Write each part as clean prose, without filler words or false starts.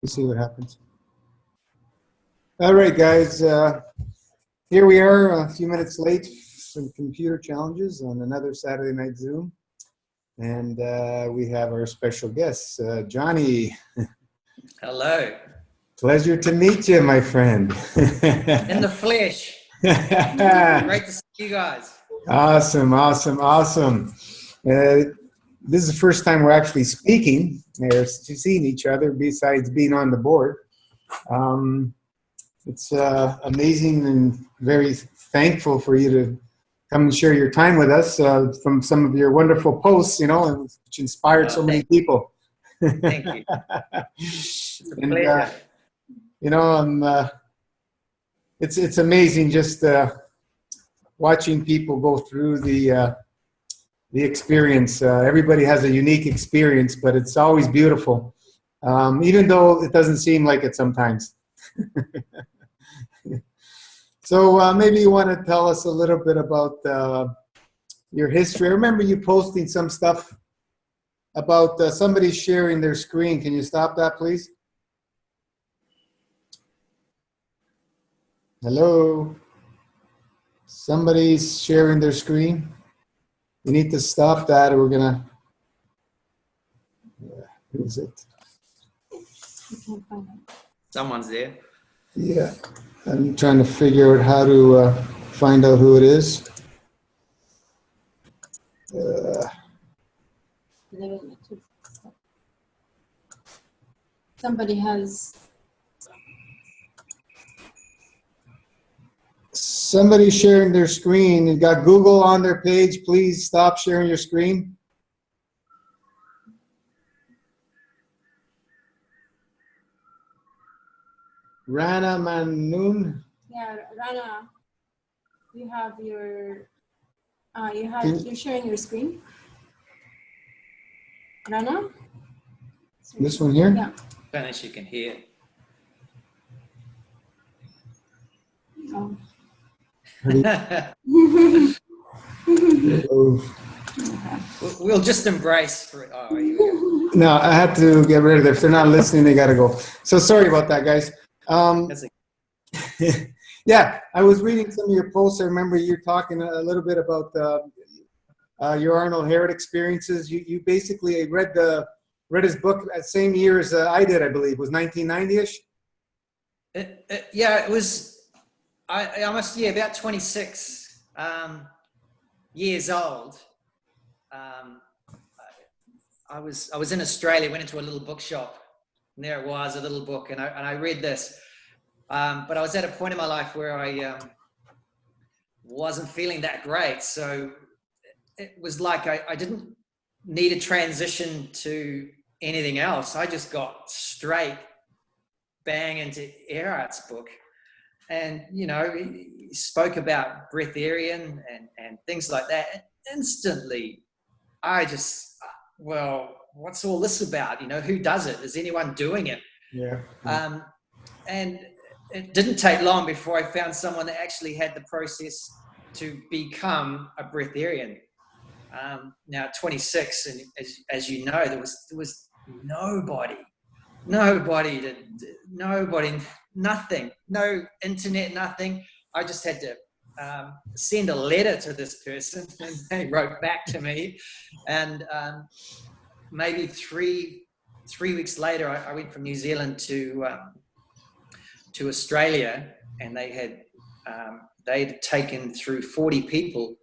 We'll see what happens. All right, guys. Here we are, a few minutes late. Some computer challenges on another Saturday night Zoom, and we have our special guest, Johnny. Hello. Pleasure to meet you, my friend. In the flesh. Great to see you guys. Awesome, awesome, awesome. This is the first time we're actually speaking or seeing each other besides being on the board. It's amazing and very thankful for you to come and share your time with us from some of your wonderful posts, you know, which inspired so many people. Thank you. It's a pleasure. You know, it's amazing just watching people go through the experience. Everybody has a unique experience, but it's always beautiful, even though it doesn't seem like it sometimes. So maybe you want to tell us a little bit about your history. I remember you posting some stuff about somebody sharing their screen. Can you stop that, please? Hello? Somebody's sharing their screen. You need to stop that, or we're gonna. Yeah, who is it? Someone's there. Yeah, I'm trying to figure out how to find out who it is. Somebody has. Somebody sharing their screen. You got Google on their page. Please stop sharing your screen. Rana Manoon. Yeah, Rana, you have your. You're sharing your screen. Rana. This one here. Yeah. I don't know if you can hear. Oh. We'll just embrace for it. Oh, here we go. No, I had to get rid of it. If they're not listening, they got to go. So sorry about that, guys. Yeah, I was reading some of your posts. I remember you talking a little bit about your Arnold Herod experiences. You basically read his book that same year as I did, I believe. It was 1990-ish? Yeah, it was. I must, yeah, about 26 years old. I was in Australia, went into a little bookshop, and there it was, a little book, and I read this. But I was at a point in my life where I wasn't feeling that great, so it was like I didn't need a transition to anything else. I just got straight bang into Erhardt's book. And, you know, he spoke about breatharian and things like that. And instantly, I just, well, what's all this about? You know, who does it? Is anyone doing it? Yeah. And it didn't take long before I found someone that actually had the process to become a breatharian. Now, at 26, and as you know, there was nobody, nothing, no internet, nothing. I just had to send a letter to this person, and they wrote back to me. And maybe three weeks later, I went from New Zealand to Australia, and they had taken through 40 people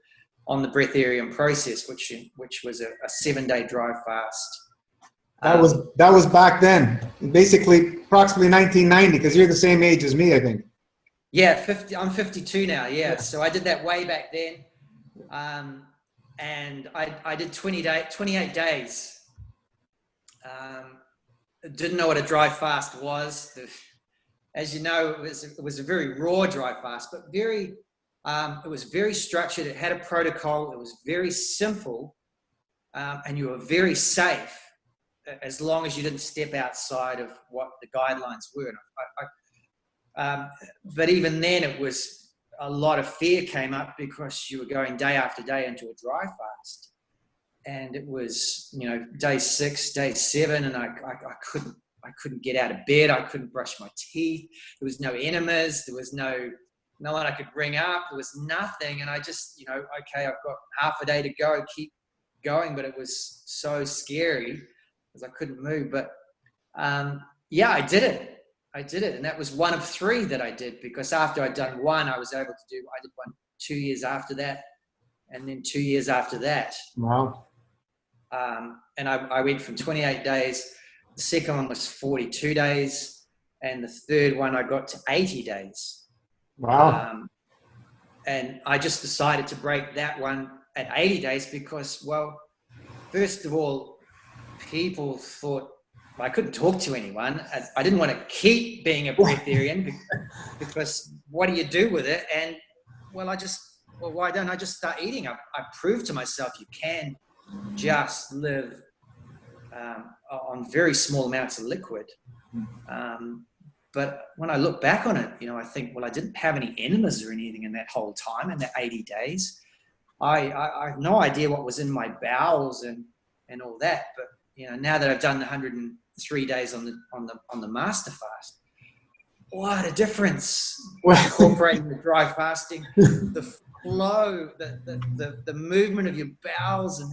on the breatharian process, which was a 7-day dry fast. That was back then, basically approximately 1990, because you're the same age as me, I think. Yeah, I'm 52 now. Yeah, so I did that way back then, and I did 28 days. Didn't know what a dry fast was. As you know, it was a very raw dry fast, but it was very structured. It had a protocol. It was very simple, and you were very safe, as long as you didn't step outside of what the guidelines were. But even then, it was a lot of fear came up because you were going day after day into a dry fast. And it was, you know, day 6, day 7, and I I couldn't get out of bed. I couldn't brush my teeth. There was no enemas. There was no one I could ring up. There was nothing. And I just, okay, I've got half a day to go, keep going. But it was so scary because I couldn't move. But yeah, I did it. And that was one of 3 that I did, because after I'd done one, I did one 2 years after that, and then 2 years after that. Wow. And I went from 28 days. The second one was 42 days. And the third one, I got to 80 days. Wow. And I just decided to break that one at 80 days because, well, first of all, people thought I couldn't talk to anyone. I didn't want to keep being a breatharian because what do you do with it? And, well, why don't I just start eating? I proved to myself you can just live on very small amounts of liquid. But when I look back on it, I think, well, I didn't have any enemas or anything in that whole time, in that 80 days. I have no idea what was in my bowels and all that. But, now that I've done the 103 days on the master fast, what a difference. Incorporating the dry fasting, the flow, the movement of your bowels,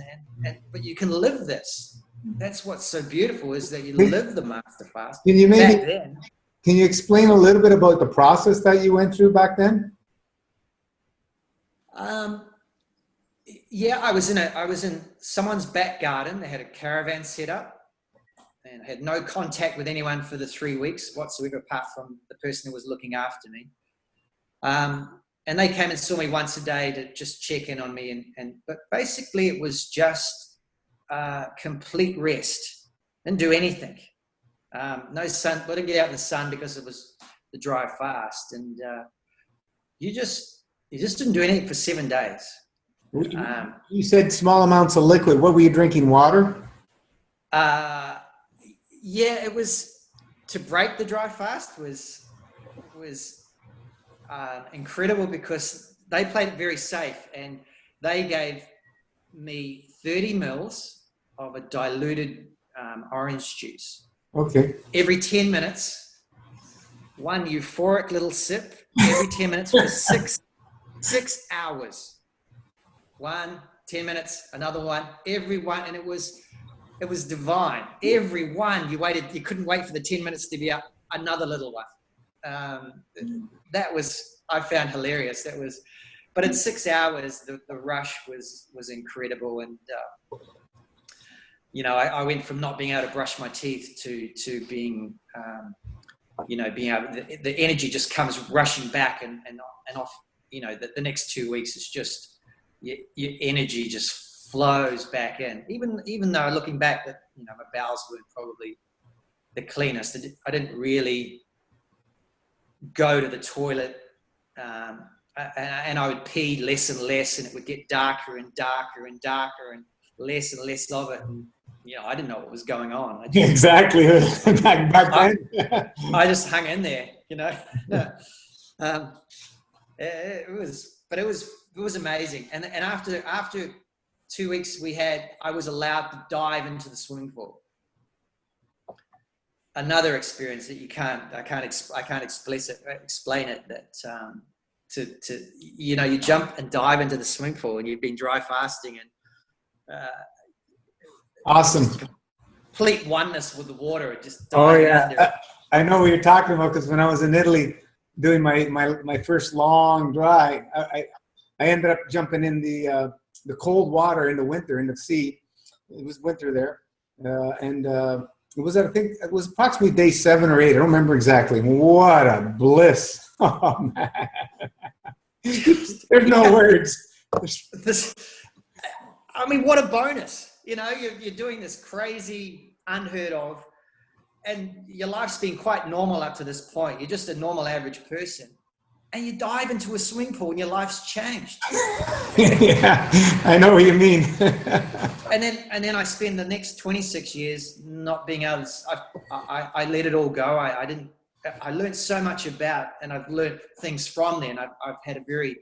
but you can live this. That's what's so beautiful, is that you live the master fast. Can you explain a little bit about the process that you went through back then? Yeah, I was in someone's back garden. They had a caravan set up, and I had no contact with anyone for the 3 weeks whatsoever, apart from the person who was looking after me. And they came and saw me once a day to just check in on me. But basically it was just complete rest. Didn't do anything. No sun, I didn't get out in the sun because it was the dry fast. And you just didn't do anything for 7 days. You said small amounts of liquid. What were you drinking? Water? Yeah, it was, to break the dry fast was incredible, because they played it very safe, and they gave me 30 mils of a diluted orange juice. Okay. Every 10 minutes, one euphoric little sip every 10 minutes for six hours. 1, 10 minutes, another one, every one, and it was divine. Every one, you couldn't wait for the 10 minutes to be up, another little one. That was, I found hilarious. But in 6 hours, the rush was incredible. And, I went from not being able to brush my teeth to being, being able, the energy just comes rushing back and off. The next 2 weeks, it's just, your energy just flows back in. Even though looking back, that my bowels weren't probably the cleanest. I didn't really go to the toilet, and I would pee less and less, and it would get darker and darker and darker, and less of it. And I didn't know what was going on. Exactly. back then. I just hung in there. It was amazing. And after 2 weeks, I was allowed to dive into the swimming pool. Another experience that I can't explain it. That you jump and dive into the swimming pool, and you've been dry fasting, and awesome. Complete oneness with the water. Just I know what you're talking about, because when I was in Italy doing my first long dry, I ended up jumping in the cold water in the winter in the sea. It was winter there, and it was, I think it was approximately day 7 or 8. I don't remember exactly. What a bliss! Oh man, there's no words. What a bonus! You're doing this crazy, unheard of, and your life's been quite normal up to this point. You're just a normal, average person. And you dive into a swimming pool and your life's changed. Yeah, I know what you mean. and then I spend the next 26 years not being able to, I let it all go. I learned so much about, and I've learned things from there, and I've had a very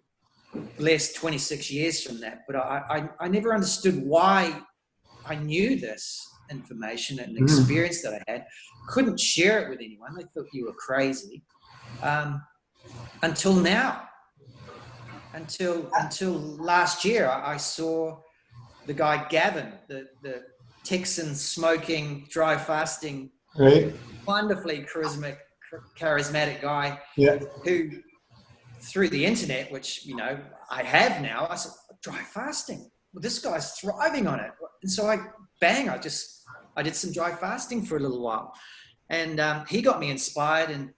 blessed 26 years from that. But I never understood why I knew this information and experience that I had. Couldn't share it with anyone. They thought you were crazy. Until now. Until last year, I saw the guy Gavin, the Texan smoking, dry fasting, right, wonderfully charismatic guy, who through the internet, which I have now, I said, dry fasting. Well, this guy's thriving on it, and so I did some dry fasting for a little while, and he got me inspired, and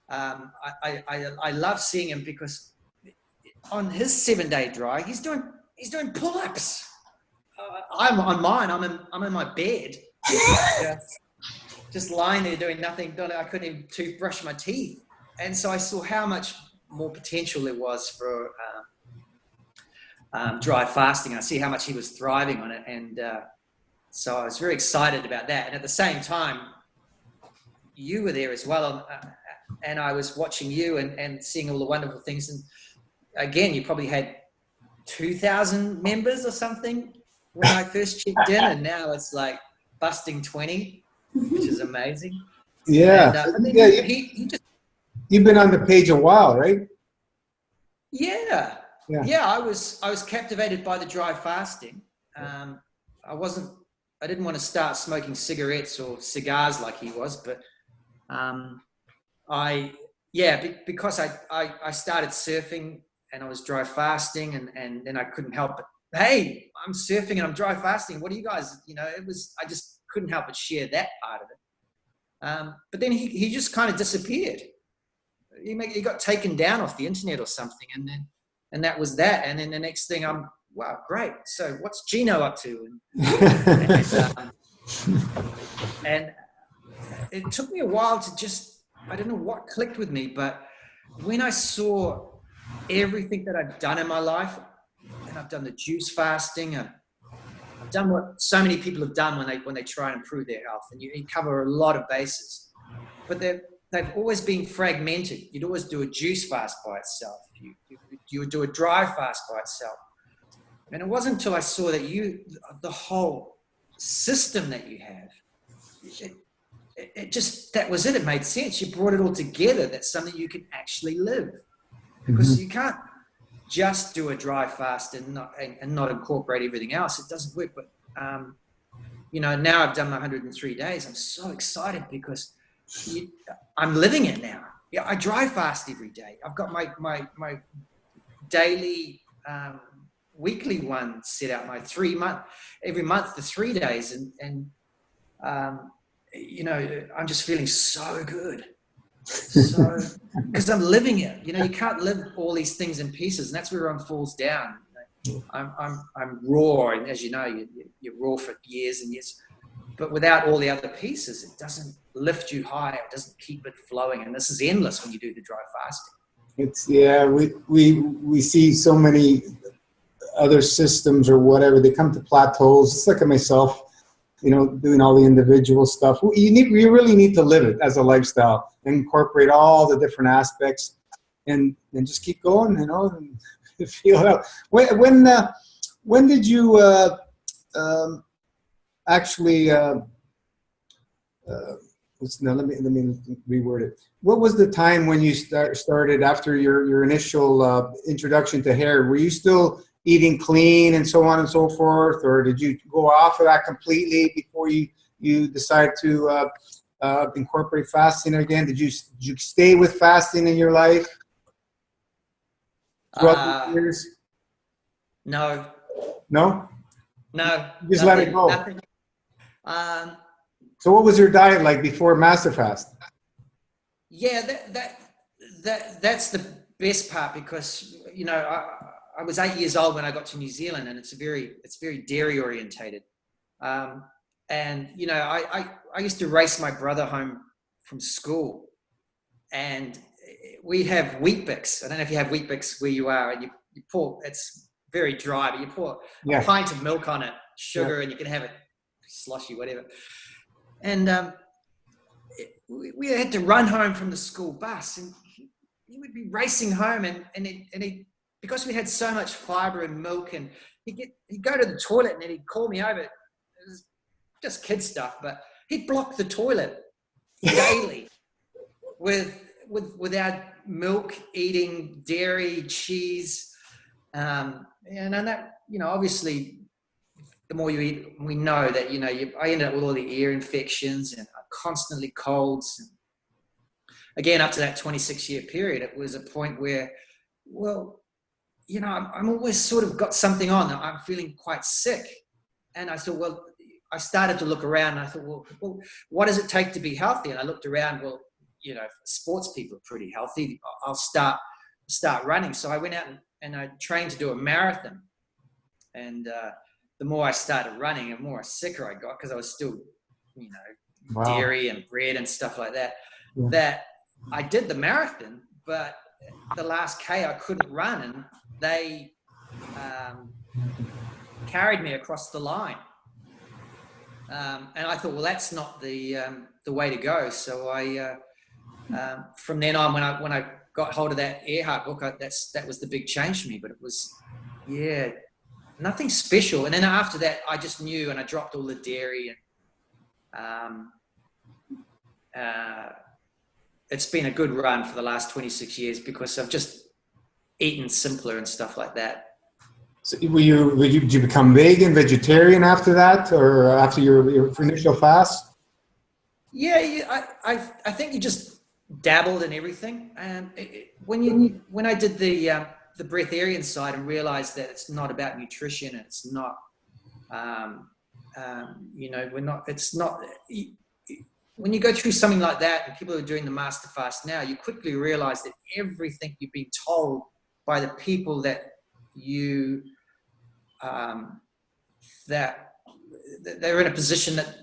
I love seeing him because on his 7-day dry, he's doing pull-ups. I'm on mine. I'm in my bed, just lying there doing nothing. I couldn't even toothbrush my teeth, and so I saw how much more potential there was for dry fasting. I see how much he was thriving on it, and so I was very excited about that. And at the same time, you were there as well, and I was watching you and seeing all the wonderful things. And again, you probably had 2,000 members or something when I first checked in, and now it's like busting 20, which is amazing. Yeah. And, you've been on the page a while, right? Yeah. I was captivated by the dry fasting. I didn't want to start smoking cigarettes or cigars like he was, but because I started surfing and I was dry fasting, and then I couldn't help it. Hey, I'm surfing and I'm dry fasting. What do you guys, I just couldn't help but share that part of it. But then he just kind of disappeared. He got taken down off the internet or something, and that was that. And then the next thing, wow, great. So what's Gino up to? And it took me a while to I don't know what clicked with me, but when I saw everything that I've done in my life, and I've done the juice fasting, I've done what so many people have done when they try and improve their health, and you cover a lot of bases, but they've always been fragmented. You'd always do a juice fast by itself. You would do a dry fast by itself. And it wasn't until I saw that the whole system that you have, that was it. It made sense. You brought it all together. That's something you can actually live, because you can't just do a dry fast and not incorporate everything else. It doesn't work. But now I've done my 103 days. I'm so excited because I'm living it now. Yeah, I dry fast every day. I've got my daily, weekly one set out. My every month the 3 days, and I'm just feeling so good. So because I'm living it. You can't live all these things in pieces, and that's where everyone falls down. I'm raw, and as you know, you're raw for years and years. But without all the other pieces, it doesn't lift you high. It doesn't keep it flowing. And this is endless when you do the dry fasting. We see so many other systems or whatever. They come to plateaus. It's like myself, doing all the individual stuff. You really need to live it as a lifestyle and incorporate all the different aspects, and just keep going, and feel it out. When did you actually? Let me reword it. What was the time when you started after your initial introduction to hair? Were you still eating clean and so on and so forth, or did you go off of that completely before you decide to incorporate fasting again? Did you stay with fasting in your life throughout the years? No. No? No. You just let it go. Nothing. So what was your diet like before Master Fast? Yeah, that's the best part, because I was 8 years old when I got to New Zealand, and it's very dairy orientated. And I used to race my brother home from school, and we have Wheat Bix. I don't know if you have Wheat Bix where you are, and you pour. It's very dry, but you pour a pint of milk on it, sugar, and you can have it slushy, whatever. And we had to run home from the school bus, and he would be racing home, and he because we had so much fiber and milk, and he'd go to the toilet, and then he'd call me over. It was just kid stuff, but he'd block the toilet daily without milk, eating dairy, cheese, and that, obviously the more you eat, we know that, I ended up with all the ear infections and constantly colds. And again, up to that 26-year period, it was a point where, well, I'm always sort of got something on. I'm feeling quite sick. And I thought, well, I started to look around and I thought, well, what does it take to be healthy? And I looked around, well, sports people are pretty healthy. I'll start running. So I went out and I trained to do a marathon. And the more I started running, the more sicker I got, because I was still, Wow. dairy and bread and stuff like that. Yeah. That I did the marathon, but the last K I couldn't run, and they carried me across the line. And I thought, well, that's not the way to go. So I, from then on, when I got hold of that Earhart book, that was the big change for me. But it was, nothing special. And then after that, I just knew, and I dropped all the dairy. And it's been a good run for the last 26 years because I've just eaten simpler and stuff like that. So did you become vegan, vegetarian after that, or after your initial fast? Yeah, I think you just dabbled in everything. And when I did the breatharian side and realized that it's not about nutrition, it's not, it's not. When you go through something like that, and people are doing the master fast now, you quickly realize that everything you've been told by the people that you that they're in a position that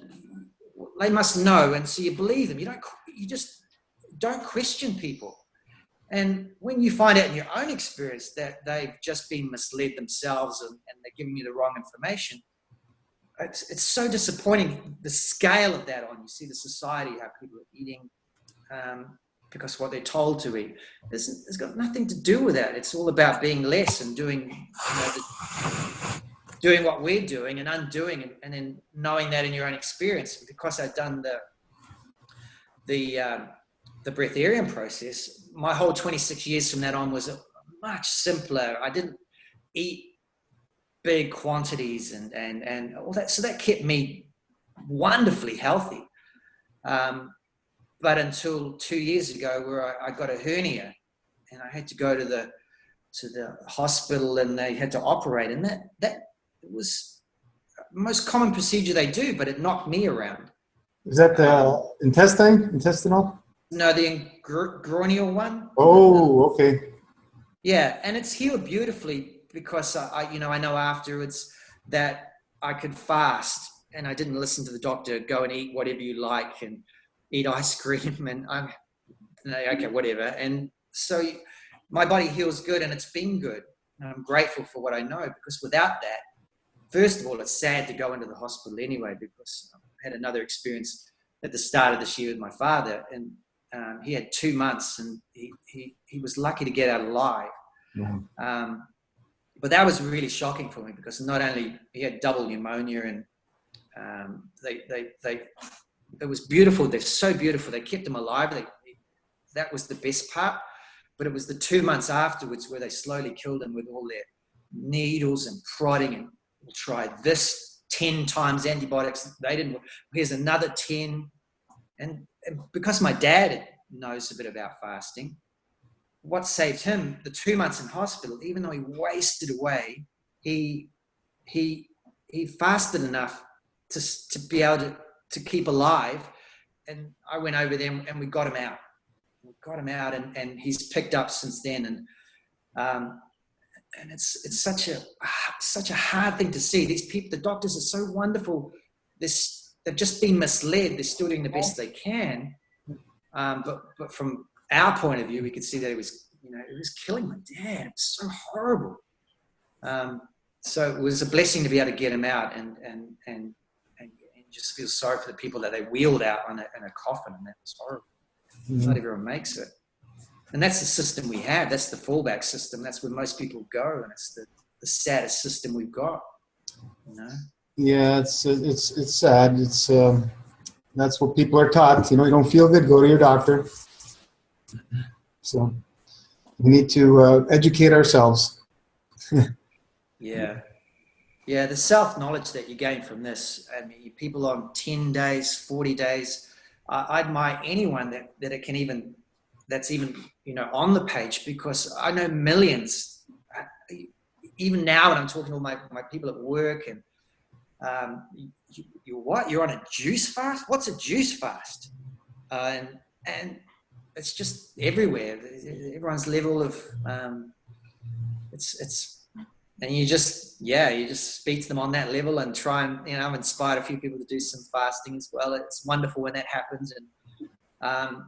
they must know, and so you believe them. You just don't question people. And when you find out in your own experience that they've just been misled themselves and they're giving you the wrong information, it's so disappointing, the scale of that on. You see the society, how people are eating because what they're told to eat. It's got nothing to do with that. It's all about being less and doing, doing what we're doing and undoing, and then knowing that in your own experience. Because I'd done the breatharian process, my whole 26 years from that on was much simpler. I didn't eat big quantities and all that. So that kept me wonderfully healthy. But until 2 years ago, where I got a hernia and I had to go to the hospital and they had to operate, and that was the most common procedure they do, but it knocked me around. Is that the intestinal? No, the groinial one. Oh, okay. Yeah, and it's healed beautifully because I know afterwards that I could fast, and I didn't listen to the doctor. Go and eat whatever you like and eat ice cream, and I'm okay, whatever. And so my body heals good, and it's been good. And I'm grateful for what I know, because without that, first of all, it's sad to go into the hospital anyway, because I had another experience at the start of this year with my father, and he had 2 months, and he was lucky to get out alive. Mm-hmm. But that was really shocking for me, because not only he had double pneumonia, and it was beautiful. They're so beautiful. They kept him alive. That was the best part. But it was the 2 months afterwards where they slowly killed him with all their needles and prodding, and we'll try this 10 times antibiotics. They didn't. Here's another 10. And because my dad knows a bit about fasting, what saved him, the 2 months in hospital, even though he wasted away, he fasted enough to be able to keep alive. And I went over there and we got him out. And he's picked up since then. And it's such a hard thing to see. These people, the doctors are so wonderful. They've just been misled. They're still doing the best they can. But from our point of view, we could see that it was killing my dad. It was so horrible. So it was a blessing to be able to get him out and just feel sorry for the people that they wheeled out in a coffin, and that was horrible. Mm-hmm. Not everyone makes it. And that's the system we have. That's the fallback system. That's where most people go, and it's the saddest system we've got. Yeah, it's sad. That's what people are taught. You know, you don't feel good, go to your doctor. So we need to educate ourselves. Yeah. Yeah, the self-knowledge that you gain from this, I mean, people on 10 days, 40 days, I admire anyone that it can even, that's even, you know, on the page, because I know millions, even now when I'm talking to all my people at work, and you're on a juice fast? What's a juice fast? And it's just everywhere. Everyone's level of, and you just speak to them on that level and try and, you know, I've inspired a few people to do some fasting as well. It's wonderful when that happens. And,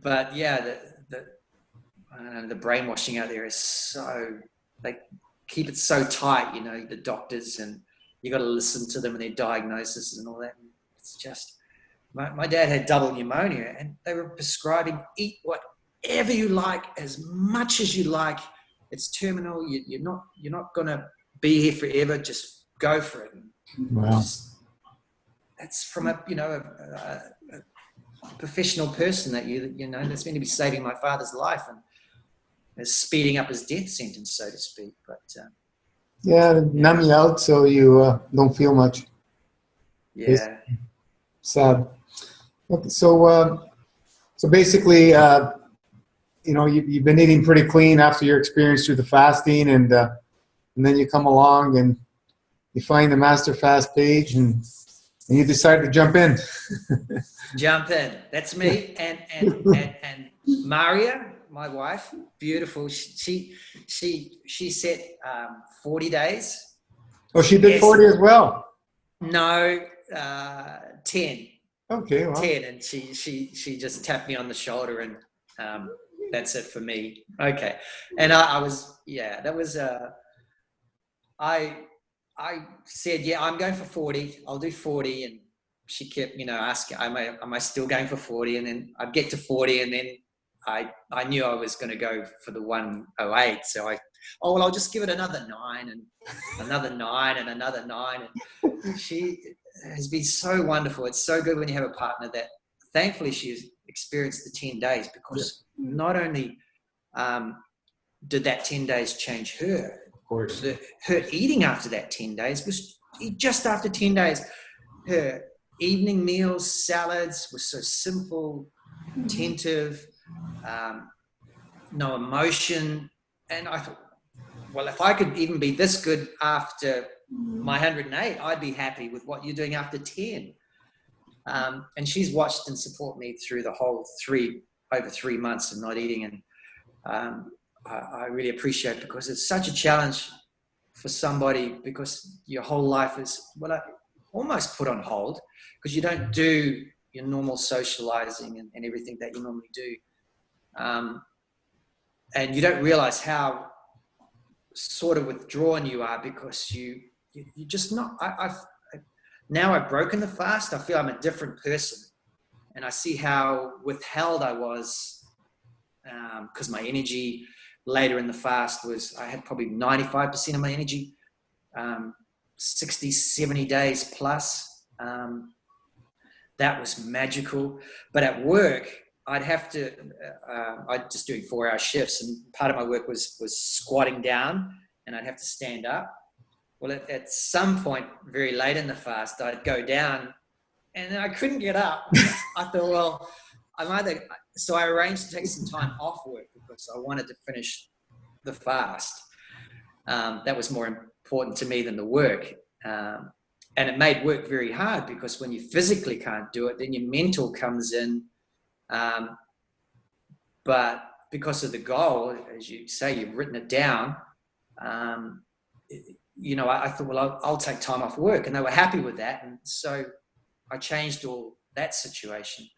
but yeah, the brainwashing out there is so, they keep it so tight, you know, the doctors, and you got to listen to them and their diagnosis and all that. And it's just, my dad had double pneumonia, and they were prescribing, eat whatever you like, as much as you like. It's terminal. You're not going to be here forever. Just go for it. Wow. That's from a professional person that you know that's meant to be saving my father's life and is speeding up his death sentence, so to speak. But yeah, numb you out so you don't feel much. yeah, it's sad. Okay, so basically, you know, you've been eating pretty clean after your experience through the fasting, and then you come along and you find the Master Fast page, and you decide to jump in. Jump in. That's me. And Maria, my wife, beautiful. She said 40 days. Oh, she did 40 as well. No, 10. Okay, well. 10, and she just tapped me on the shoulder, and that's it for me. Okay. And I was, yeah, that was I said, yeah, I'm going for 40. I'll do 40. And she kept, you know, asking, am I still going for 40? And then I'd get to 40, and then I knew I was going to go for the 108. So well, I'll just give it another 9 and another 9 and another 9. And she has been so wonderful. It's so good when you have a partner that, thankfully, she's experienced the 10 days, because not only did that 10 days change her, of course, her eating after that 10 days was just after 10 days. Her evening meals, salads were so simple, attentive, no emotion. And I thought, well, if I could even be this good after my 108, I'd be happy with what you're doing after 10. And she's watched and supported me through the whole over 3 months of not eating. And I really appreciate it, because it's such a challenge for somebody, because your whole life is, well, almost put on hold, because you don't do your normal socializing and everything that you normally do. And you don't realize how sort of withdrawn you are, because you just not, now I've broken the fast, I feel I'm a different person. And I see how withheld I was, because my energy later in the fast was, I had probably 95% of my energy, 60, 70 days plus. That was magical. But at work, I'd have to, I'd just doing 4-hour shifts, and part of my work was squatting down, and I'd have to stand up. Well, at some point, very late in the fast, I'd go down, and then I couldn't get up. I thought, well, so I arranged to take some time off work, because I wanted to finish the fast. That was more important to me than the work. And it made work very hard, because when you physically can't do it, then your mental comes in. But because of the goal, as you say, you've written it down, you know, I thought, well, I'll take time off work, and they were happy with that. And so I changed all that situation.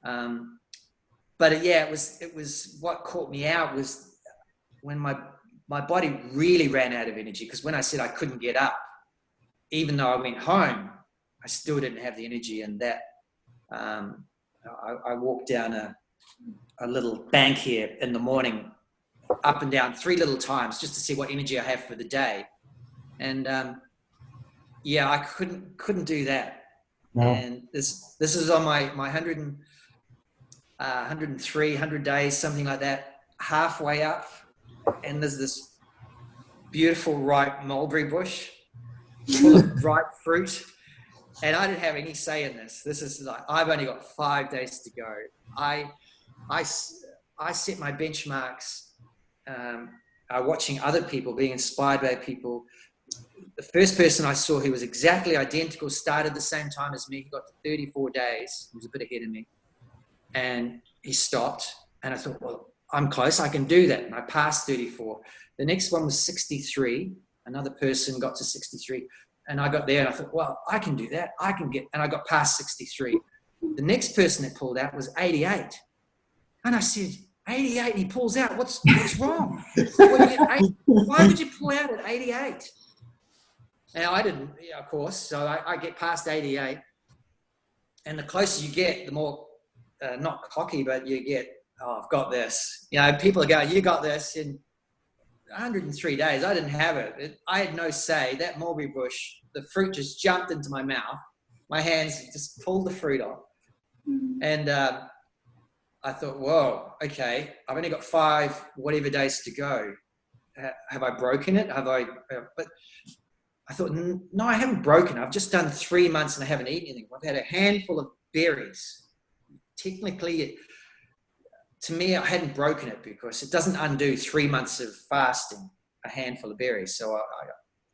But yeah, it was what caught me out was when my body really ran out of energy, because when I said I couldn't get up, even though I went home, I still didn't have the energy. And that I walked down a little bank here in the morning, up and down 3 little times, just to see what energy I have for the day. And yeah, I couldn't do that. No. And this is on my 103, 100 days, something like that, halfway up. And there's this beautiful ripe mulberry bush full of ripe fruit. And I didn't have any say in this. This is like, I've only got 5 days to go. I set my benchmarks watching other people, being inspired by people. The first person I saw who was exactly identical, started the same time as me. He got to 34 days. He was a bit ahead of me. And he stopped. And I thought, well, I'm close. I can do that. And I passed 34. The next one was 63. Another person got to 63. And I got there and I thought, well, I can do that. And I got past 63. The next person that pulled out was 88. And I said, 88, and he pulls out. What's wrong? Why would you pull out at 88? Now, I didn't, of course. So I get past 88. And the closer you get, the more, not cocky, but you get, oh, I've got this. You know, people are going, you got this. In 103 days, I didn't have it. I had no say. That mulberry bush, the fruit just jumped into my mouth. My hands just pulled the fruit off. And I thought, whoa, okay, I've only got 5 whatever days to go. Have I broken it? But I thought, no, I haven't broken it. I've just done 3 months and I haven't eaten anything. I've had a handful of berries. Technically, to me, I hadn't broken it because it doesn't undo 3 months of fasting, a handful of berries. So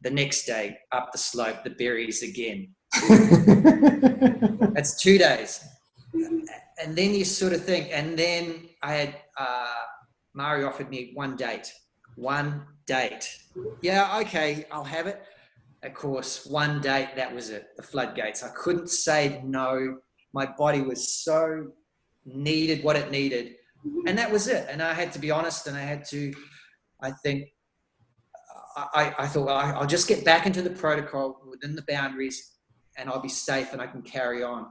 the next day, up the slope, the berries again. That's 2 days. And then you sort of think, and then I had, Mari offered me one date. Yeah, okay, I'll have it. Of course, one date, that was it, the floodgates. I couldn't say no. My body was so needed what it needed. And that was it. And I had to be honest, and I had to, I think, I thought, well, I'll just get back into the protocol within the boundaries and I'll be safe and I can carry on.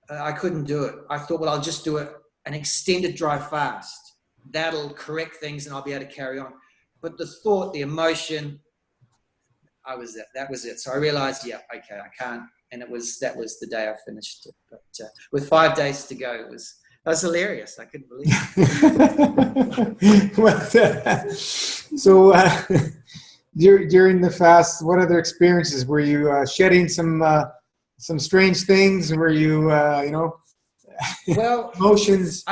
I couldn't do it. I thought, well, I'll just do an extended dry fast. That'll correct things and I'll be able to carry on. But the thought, the emotion, that was it. So I realized, yeah, okay, I can't. And that was the day I finished it. But with 5 days to go, that was hilarious. I couldn't believe it. So during the fast, what other experiences were you shedding some strange things? Were you, well, emotions?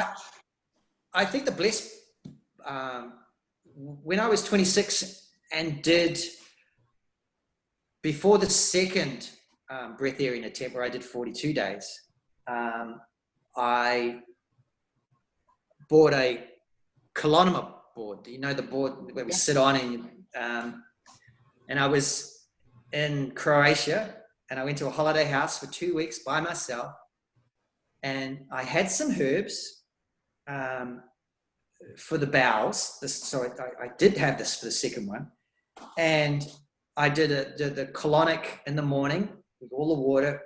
I think the blessed, when I was 26 and before the second breath area attempt where I did 42 days, I bought a Colonima board. You know, the board where we sit on, and I was in Croatia and I went to a holiday house for 2 weeks by myself, and I had some herbs for the bowels. So I did have this for the second one, and I did the colonic in the morning with all the water,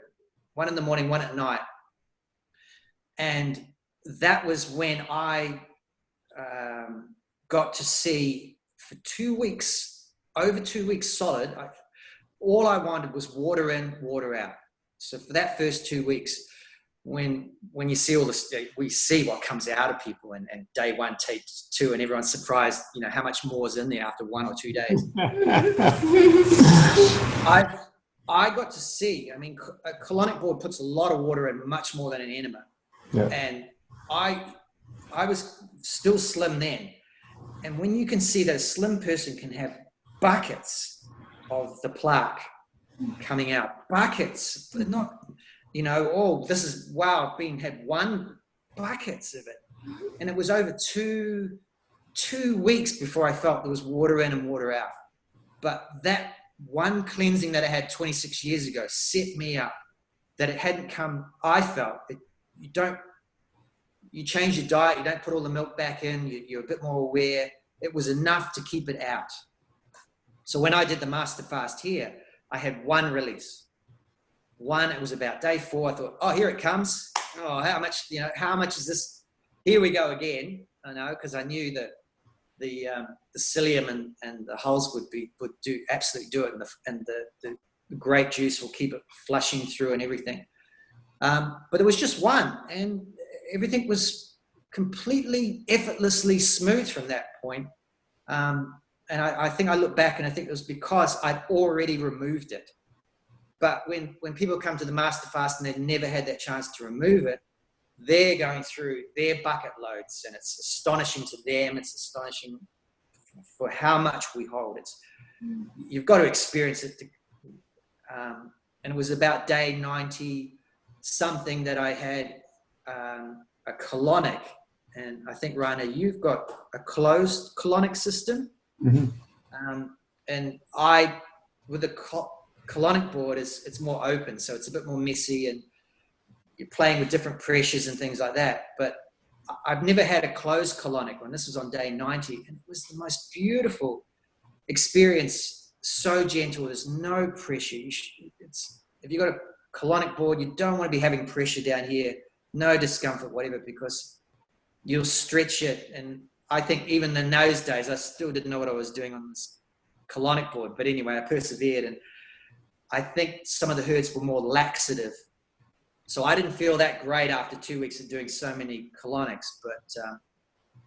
one in the morning, one at night. And that was when I got to see for 2 weeks, over 2 weeks solid, all I wanted was water in, water out. So for that first 2 weeks, when you see all this, we see what comes out of people, and day 1, day 2, and everyone's surprised, how much more is in there after 1 or 2 days. I got to see, a colonic board puts a lot of water in, much more than an enema. Yeah. And I was still slim then. And when you can see that a slim person can have buckets of the plaque coming out, buckets, but not, this is, wow, I've had 1 buckets of it. And it was over two weeks before I felt there was water in and water out. But that one cleansing that I had 26 years ago set me up, that it hadn't come, I felt, you change your diet, you don't put all the milk back in, you're a bit more aware. It was enough to keep it out. So when I did the master fast here, I had 1 release. It was about day 4. I thought, oh, here it comes. Oh, how much is this? Here we go again. I know, because I knew that the psyllium and the hulls would absolutely do it, and grape juice will keep it flushing through and everything. But there was just one, and everything was completely effortlessly smooth from that point. And I think I look back and I think it was because I'd already removed it. But when people come to the Master Fast and they've never had that chance to remove it, they're going through their bucket loads, and it's astonishing to them. It's astonishing for how much we hold. You've got to experience it. And it was about day 90 something that I had a colonic. And I think, Rana, you've got a closed colonic system. Mm-hmm. And with the colonic board, it's more open, so it's a bit more messy, and you're playing with different pressures and things like that. But I've never had a closed colonic one. This was on day 90, and it was the most beautiful experience. So gentle. There's no pressure. If you've got a colonic board, you don't want to be having pressure down here. No discomfort, whatever, because you'll stretch it. And I think even in those days, I still didn't know what I was doing on this colonic board. But anyway, I persevered, and I think some of the herds were more laxative. So I didn't feel that great after 2 weeks of doing so many colonics. But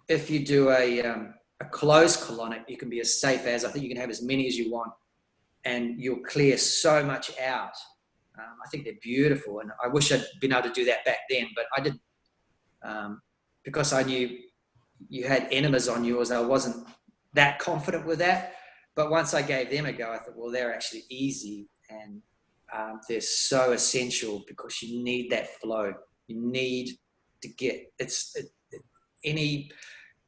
if you do a closed colonic, you can be as safe as, I think you can have as many as you want, and you'll clear so much out. I think they're beautiful, and I wish I'd been able to do that back then, but I didn't. Because I knew you had enemas on yours, I wasn't that confident with that. But once I gave them a go, I thought, well, they're actually easy, and they're so essential because you need that flow. You need to get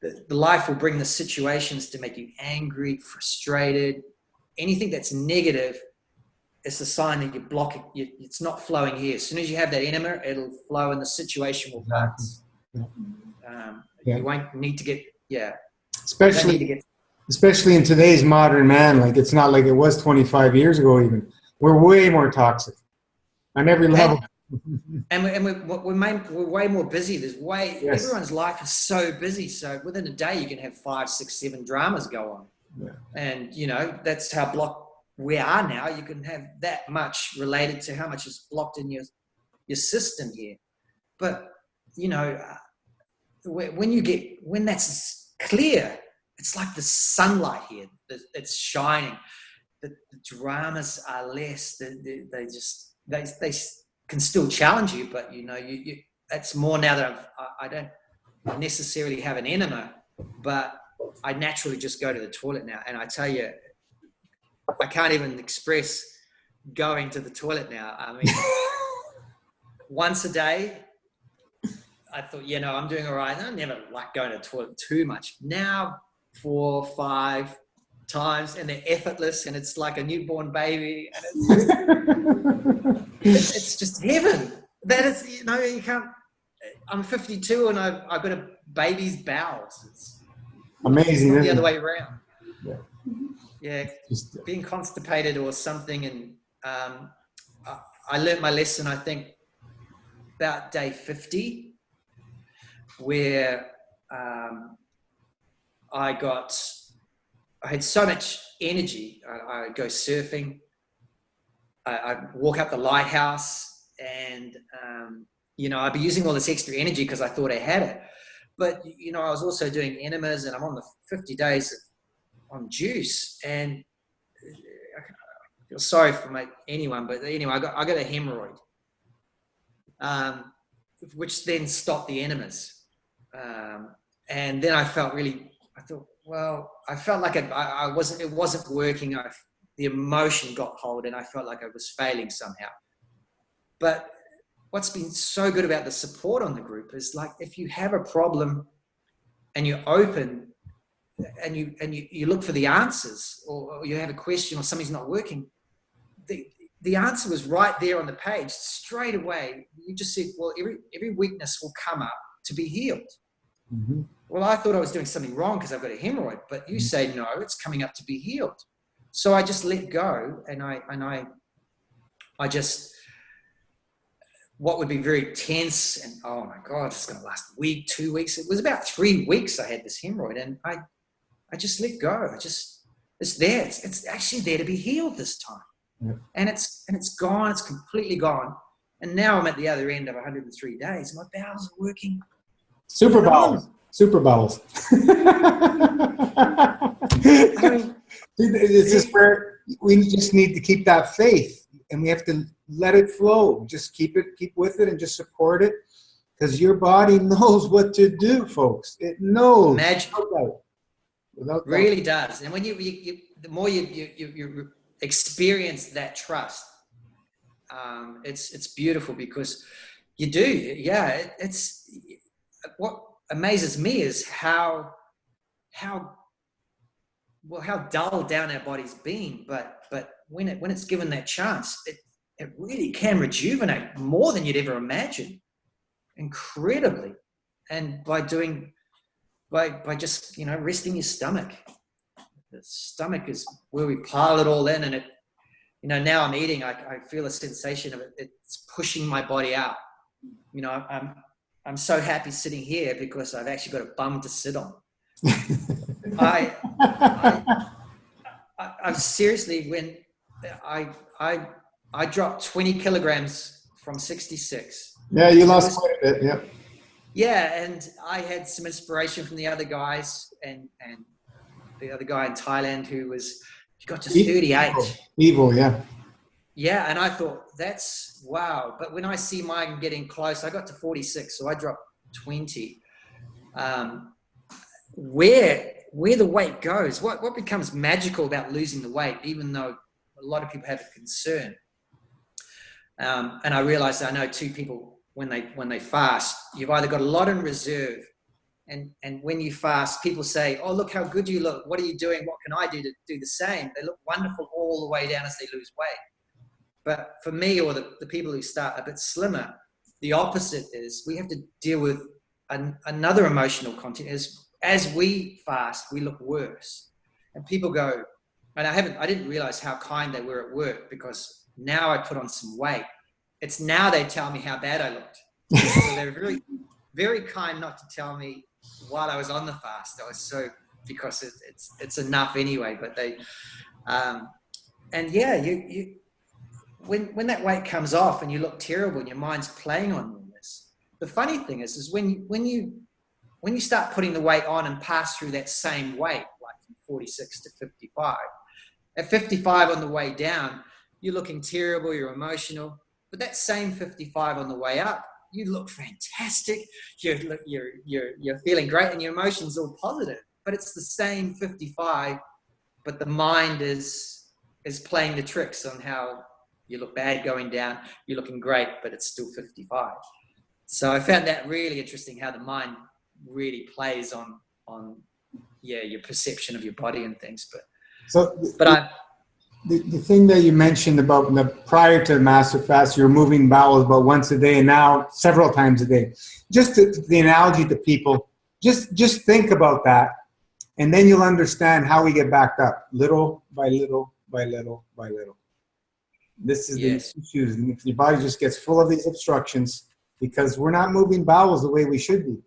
the life will bring the situations to make you angry, frustrated, anything that's negative. It's a sign that you're blocking. It's not flowing here. As soon as you have that enema, it'll flow, and the situation will pass. You won't need to get especially in today's modern man. Like, it's not like it was 25 years ago. Even we're way more toxic on every level. And we're way more busy. Everyone's life is so busy. So within a day, you can have 5, 6, 7 dramas go on. Yeah. And, that's how blocked we are now. You can have that much related to how much is blocked in your system here. But, when that's clear, it's like the sunlight here. It's shining. The dramas are less. They can still challenge you, but it's more now that I don't necessarily have an enema, but I naturally just go to the toilet now. And I tell you, I can't even express going to the toilet now. I mean, once a day, I thought, I'm doing all right. I never like going to the toilet too much. Now, 4, 5 times, and they're effortless, and it's like a newborn baby, and it's just heaven. That is, you can't. I'm 52, and I've got a baby's bowels. It's amazing. It's the other way around. Yeah. Being constipated or something, and I learned my lesson, I think, about day 50, where I had so much energy. I go surfing. I walk up the lighthouse, and I'd be using all this extra energy because I thought I had it. But I was also doing enemas, and I'm on the 50 days on juice, and I feel sorry for anyone, but anyway, I got a hemorrhoid, which then stopped the enemas, and then I felt like it wasn't working. The emotion got hold, and I felt like I was failing somehow. But what's been so good about the support on the group is, like, if you have a problem and you're open and you look for the answers, or you have a question or something's not working, the answer was right there on the page straight away. You just said, well, every weakness will come up to be healed. Mm-hmm. Well, I thought I was doing something wrong because I've got a hemorrhoid, but you say, no, it's coming up to be healed. So I just let go, and I just, what would be very tense, and oh my God, it's going to last a week, 2 weeks. It was about 3 weeks I had this hemorrhoid, and I just let go. It's there. It's actually there to be healed this time. and it's gone. It's completely gone. And now I'm at the other end of 103 days. My bowels are working. Super bowels. Super bowels. I mean, it's just where we just need to keep that faith, and we have to let it flow. Just keep with it, and just support it, because your body knows what to do, folks. It knows. Without really does. And when you the more you experience that trust, it's beautiful, because you do. Yeah, it's what amazes me is how dull down our body's been, but when it's given that chance, it really can rejuvenate more than you'd ever imagine, incredibly. And by just resting your stomach. The stomach is where we pile it all in, and it, now I'm eating, I feel a sensation of it. It's pushing my body out. I'm so happy sitting here because I've actually got a bum to sit on. I seriously, when I dropped 20 kilograms from 66. Yeah, you lost quite a bit. Yeah. Yeah, and I had some inspiration from the other guys, and the other guy in Thailand he got to 38. Evil, yeah. Yeah, and I thought, that's wow. But when I see mine getting close, I got to 46, so I dropped 20. Where the weight goes, what becomes magical about losing the weight, even though a lot of people have a concern. And I realized, I know two people, when they fast, you've either got a lot in reserve, and when you fast, people say, oh, look how good you look. What are you doing? What can I do to do the same? They look wonderful all the way down as they lose weight. But for me, or the people who start a bit slimmer, the opposite is we have to deal with another emotional content. As we fast, we look worse. And people go, and I didn't realize how kind they were at work, because now I put on some weight. It's now they tell me how bad I looked. So they're very, very kind not to tell me while I was on the fast. Because it's enough anyway. But they, and yeah, you when that weight comes off and you look terrible and your mind's playing on all this. The funny thing is when you start putting the weight on and pass through that same weight, like from 46 to 55, at 55 on the way down, you're looking terrible, you're emotional. But that same 55 on the way up, you look fantastic. You're feeling great, and your emotions all positive. But it's the same 55, but the mind is playing the tricks on how you look bad going down. You're looking great, but it's still 55. So I found that really interesting, how the mind really plays on your perception of your body and things. The thing that you mentioned about prior to the master fast, you're moving bowels about once a day, and now several times a day. Just the analogy to people, just think about that, and then you'll understand how we get backed up, little by little by little by little. This is the issue. Your body just gets full of these obstructions because we're not moving bowels the way we should be.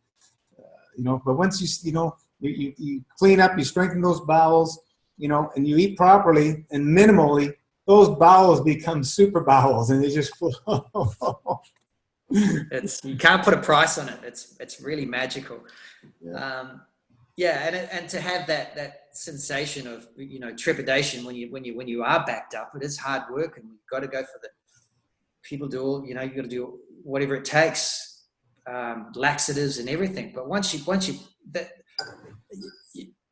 But once you clean up, you strengthen those bowels, and you eat properly and minimally, those bowels become super bowels, and they just flow. You can't put a price on it. It's really magical. Yeah. And to have that sensation of trepidation when you are backed up, it is hard work, and you've got to go for the people do all you got to do whatever it takes, laxatives and everything. But once you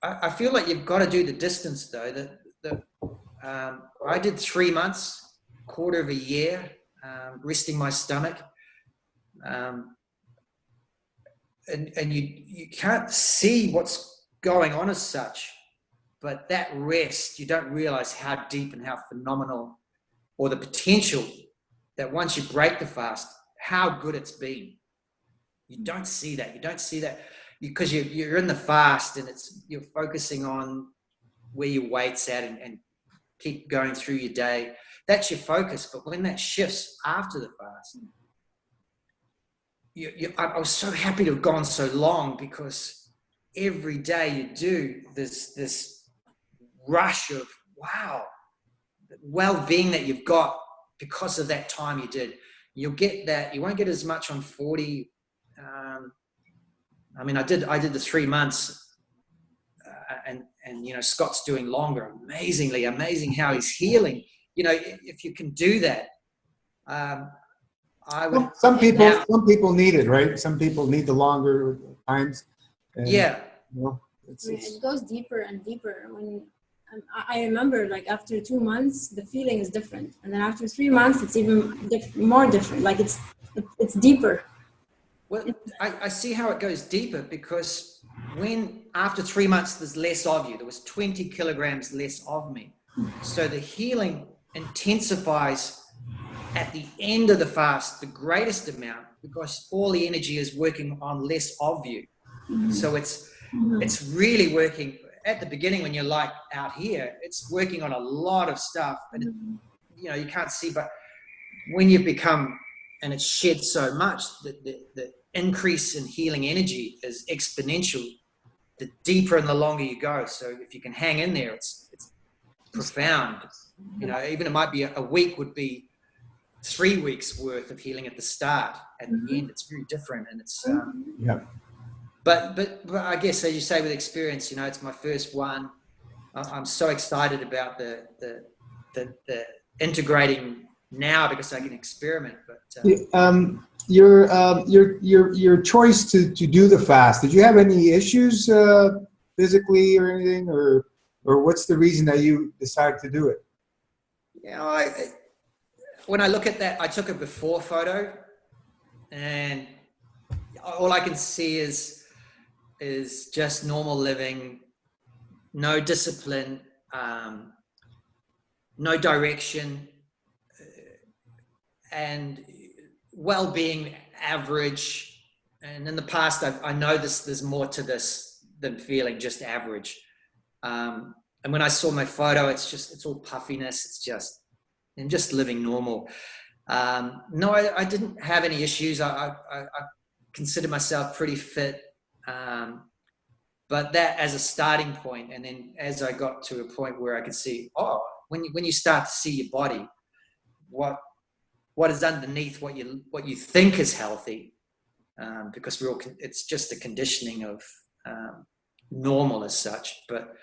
I feel like you've got to do the distance though. I did 3 months, quarter of a year, resting my stomach. And you can't see what's going on as such, but that rest, you don't realize how deep and how phenomenal, or the potential that once you break the fast, how good it's been. You don't see that. Because you're in the fast, and you're focusing on where your weight's at and keep going through your day. That's your focus. But when that shifts after the fast, I was so happy to have gone so long, because every day you do this rush of, wow, well-being that you've got because of that time you did. You'll get that. You won't get as much on 40. I mean, I did the 3 months, and you know, Scott's doing longer. Amazing how he's healing. You know, if you can do that, I would. Some people need it, right? Some people need the longer times. And, yeah. You know, it goes deeper and deeper. When I remember, like after 2 months, the feeling is different, and then after 3 months, it's even more different. Like it's deeper. Well, I see how it goes deeper, because when after 3 months there's less of you, there was 20 kilograms less of me. So the healing intensifies at the end of the fast, the greatest amount, because all the energy is working on less of you. So it's really working. At the beginning, when you're like out here, it's working on a lot of stuff, and you know, you can't see, but when you become, and it's shed so much, the increase in healing energy is exponential, the deeper and the longer you go. So if you can hang in there, it's profound. You know, even it might be a week would be 3 weeks worth of healing at the start. At the end, it's very different, and it's But I guess, as you say, with experience, you know, it's my first one. I'm so excited about the integrating now, because I can experiment. But your choice to do the fast, did you have any issues physically or anything, or what's the reason that you decided to do it? You know, when I look at that, I took a before photo, and all I can see is just normal living, no discipline, no direction, and well-being average. And in the past, I know there's more to this than feeling just average. And when I saw my photo, it's all puffiness. I'm just living normal. No, I didn't have any issues. I consider myself pretty fit. But that as a starting point, and then as I got to a point where I could see, when you start to see your body, what is underneath what you think is healthy, because it's just a conditioning of normal as such. But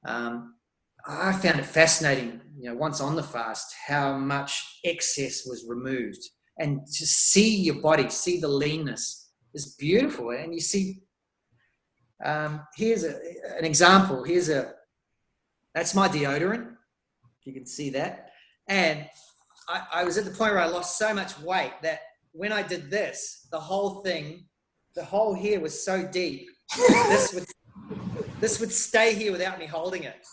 I found it fascinating, you know, once on the fast, how much excess was removed, and to see your body, see the leanness is beautiful. And you see, here's an example. That's my deodorant. If you can see that. And I was at the point where I lost so much weight that when I did this, the whole hair was so deep. This would stay here without me holding it.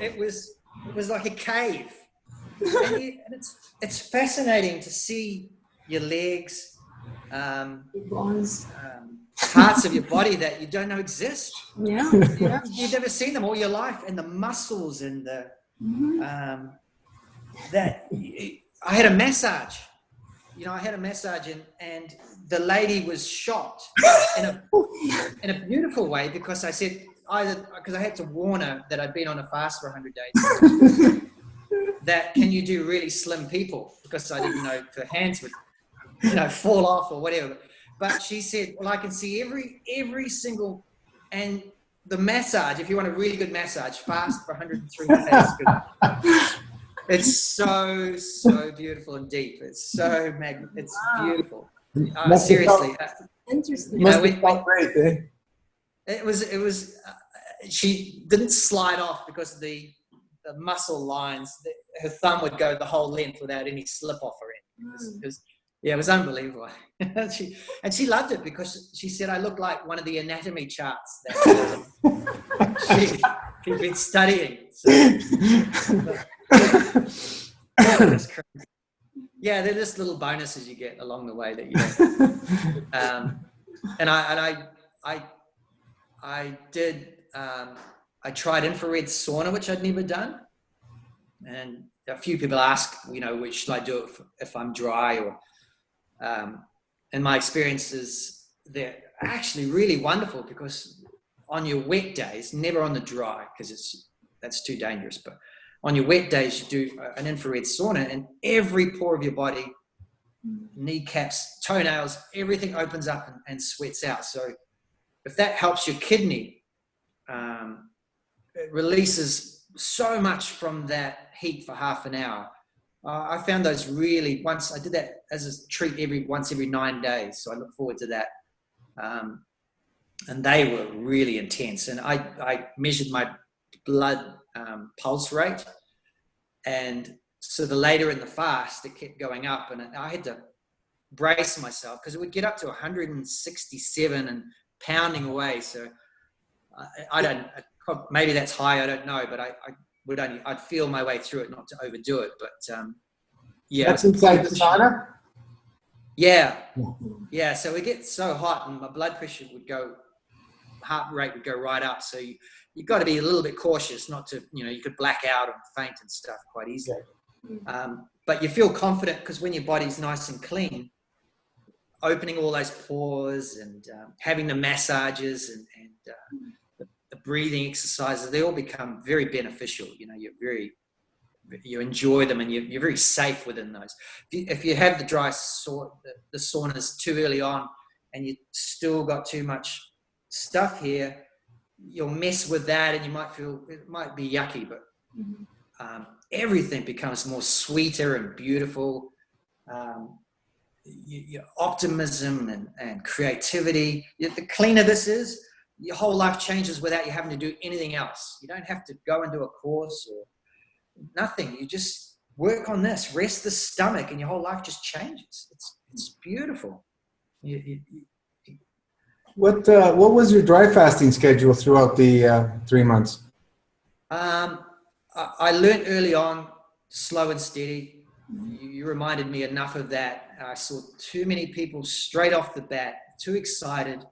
It was like a cave. And it's fascinating to see your legs, parts of your body that you don't know exist. Yeah. You've never seen them all your life, and the muscles and the I had a massage. You know, I had a massage, and the lady was shocked in a beautiful way, because I said, because I had to warn her that I'd been on a fast for 100 days. That, can you do really slim people? Because I didn't know if her hands would, you know, fall off or whatever. But she said, well, I can see every single, and the massage, if you want a really good massage, fast for 103 days. It's so beautiful and deep. It's so it's beautiful. Seriously. Interesting. Must have felt great, eh? It was. She didn't slide off because the muscle lines. Her thumb would go the whole length without any slip off her end. It was unbelievable. she loved it, because she said I look like one of the anatomy charts that she'd been studying. So, yeah, they're just little bonuses you get along the way that you get. And I did. I tried infrared sauna, which I'd never done, and a few people ask, you know, which should I do if I'm dry, or and my experiences, they're actually really wonderful, because on your wet days, never on the dry, because that's too dangerous, but on your wet days, you do an infrared sauna, and every pore of your body, kneecaps, toenails, everything opens up and sweats out. So if that helps your kidney, it releases so much from that heat for half an hour. I found those really, once I did that as a treat once every 9 days. So I look forward to that. And they were really intense. And I measured my blood pulse rate. And so the later in the fast, it kept going up. And I had to brace myself because it would get up to 167 and pounding away. So I don't, maybe that's high, I don't know, but I'd feel my way through it, not to overdo it. But yeah. That's inside the sauna? Yeah. Yeah. So it gets so hot and my blood pressure would go, heart rate would go right up. So you've got to be a little bit cautious not to, you could black out and faint and stuff quite easily. But you feel confident because when your body's nice and clean, opening all those pores and having the massages and the breathing exercises, they all become very beneficial. You enjoy them and you're very safe within those. If you have the the saunas too early on and you still got too much stuff here, you'll mess with that and you might feel it might be yucky, but everything becomes more sweeter and beautiful. Your optimism and creativity, the cleaner this is, your whole life changes without you having to do anything else. You don't have to go and do a course or nothing. You just work on this, rest the stomach, and your whole life just changes. It's beautiful. What was your dry fasting schedule throughout the 3 months? I learned early on, slow and steady. You reminded me enough of that. I saw too many people straight off the bat, too excited.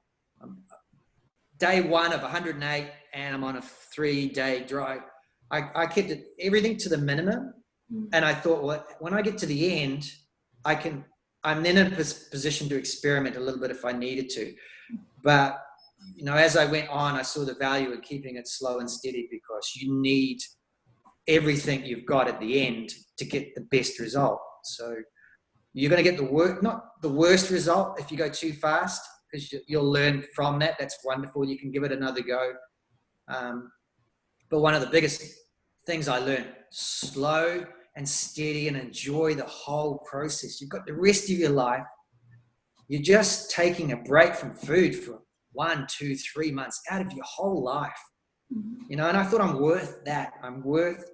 Day one of 108, and I'm on a 3-day dry. I kept everything to the minimum, and I thought, well, when I get to the end, I'm then in a position to experiment a little bit if I needed to. But as I went on, I saw the value in keeping it slow and steady because you need everything you've got at the end to get the best result. So you're going to get not the worst result if you go too fast, because you'll learn from that. That's wonderful. You can give it another go. But one of the biggest things I learned, slow and steady and enjoy the whole process. You've got the rest of your life. You're just taking a break from food for 1, 2, 3 months out of your whole life. And I thought I'm worth that. I'm worth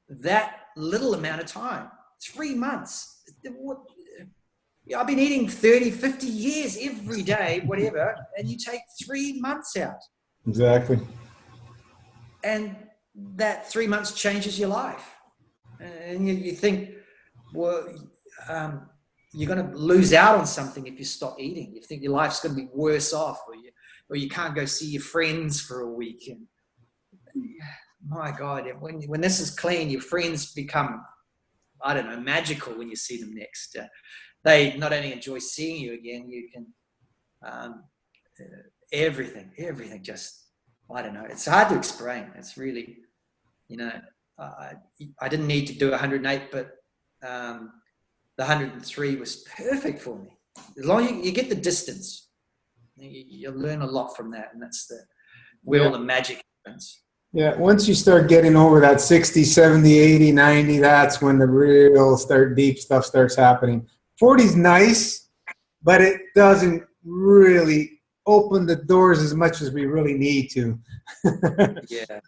that little amount of time. 3 months. I've been eating 30, 50 years every day, whatever, and you take 3 months out. Exactly. And that 3 months changes your life. And you think, well, you're going to lose out on something if you stop eating. You think your life's going to be worse off, or you can't go see your friends for a week. And my God, when this is clean, your friends become, I don't know, magical when you see them next. They not only enjoy seeing you again, you can, everything just, I don't know. It's hard to explain. It's really, I didn't need to do 108, but the 103 was perfect for me. As long as you get the distance, you learn a lot from that, and that's where all the magic happens. Yeah, once you start getting over that 60, 70, 80, 90, that's when the real deep stuff starts happening. 40 is nice, but it doesn't really open the doors as much as we really need to. Yeah,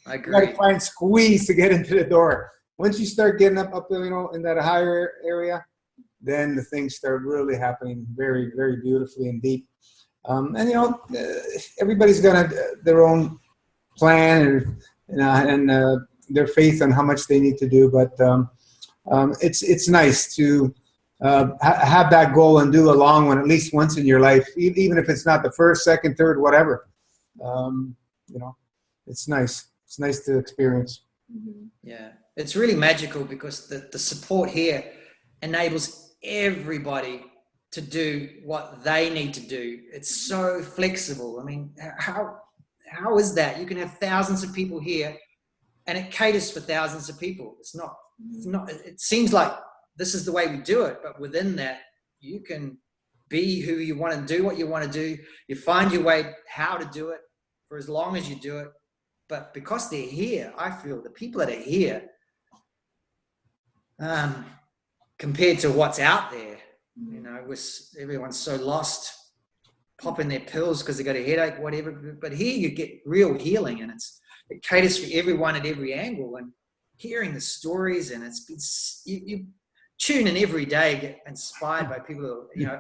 I agree. You got to find squeeze to get into the door. Once you start getting up in that higher area, then the things start really happening very, very beautifully and deep. And everybody's got their own plan and their faith on how much they need to do. But it's nice to have that goal and do a long one at least once in your life, even if it's not the first, second, third, whatever. It's nice. It's nice to experience. Yeah, it's really magical because the support here enables everybody to do what they need to do. It's so flexible. I mean, how is that? You can have thousands of people here and it caters for thousands of people. It's not, it seems like this is the way we do it, but within that, you can be who you want to do, what you want to do. You find your way how to do it for as long as you do it. But because they're here, I feel the people that are here, compared to what's out there, you know, everyone's so lost, popping their pills because they got a headache, whatever. But here you get real healing, and it caters for everyone at every angle. And hearing the stories, and you tune in every day, get inspired by people who, you know,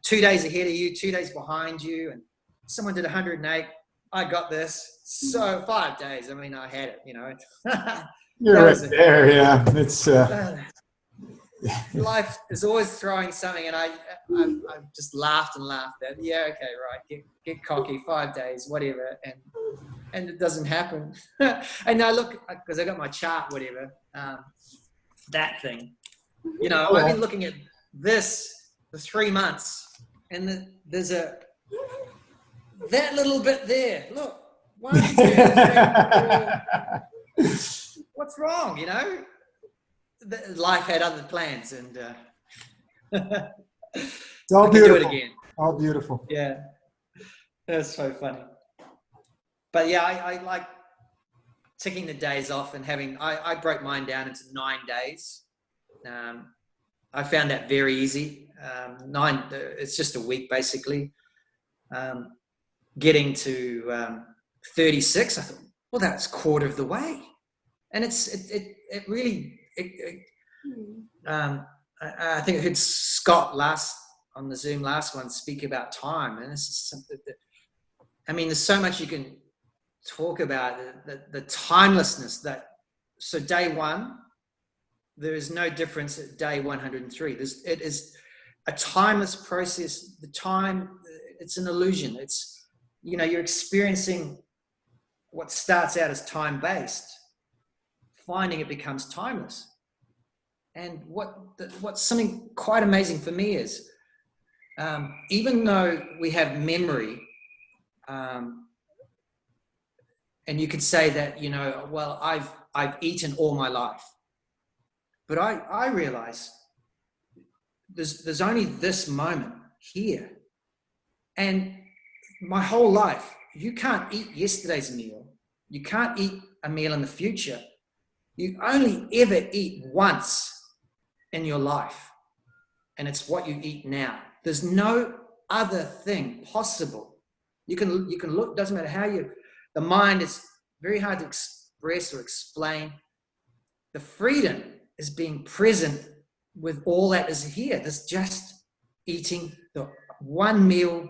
2 days ahead of you, 2 days behind you, and someone did 108. I got this. So 5 days. I mean, I had it, you know. You're right there, yeah. It's life is always throwing something, and I've just laughed and laughed at. Yeah, okay, right. Get cocky. 5 days, whatever, and it doesn't happen. And I look, because I got my chart, whatever, that thing. You know, I've been looking at this for 3 months, and there's that little bit there. Look, 1, 2, 3, 4. What's wrong? You know, life had other plans, and it's all beautiful. Do it again. All beautiful. Yeah, that's so funny. But yeah, I like ticking the days off and having. I broke mine down into 9 days. I found that very easy. 9. It's just a week basically. Getting to 36, I thought, well, that's quarter of the way, and it really. I think I heard Scott on the Zoom last one speak about time, and it's just something that, I mean, there's so much you can talk about the timelessness that. So day 1. There is no difference at day 103. It is a timeless process. The time, it's an illusion. It's, you know, you're experiencing what starts out as time-based. Finding it becomes timeless. And what's something quite amazing for me is, even though we have memory, and you could say that, you know, well, I've eaten all my life. But I realize there's only this moment here. And my whole life, you can't eat yesterday's meal. You can't eat a meal in the future. You only ever eat once in your life. And it's what you eat now. There's no other thing possible. You can look, doesn't matter how the mind is very hard to express or explain. The freedom is being present with all that is here. There's just eating the one meal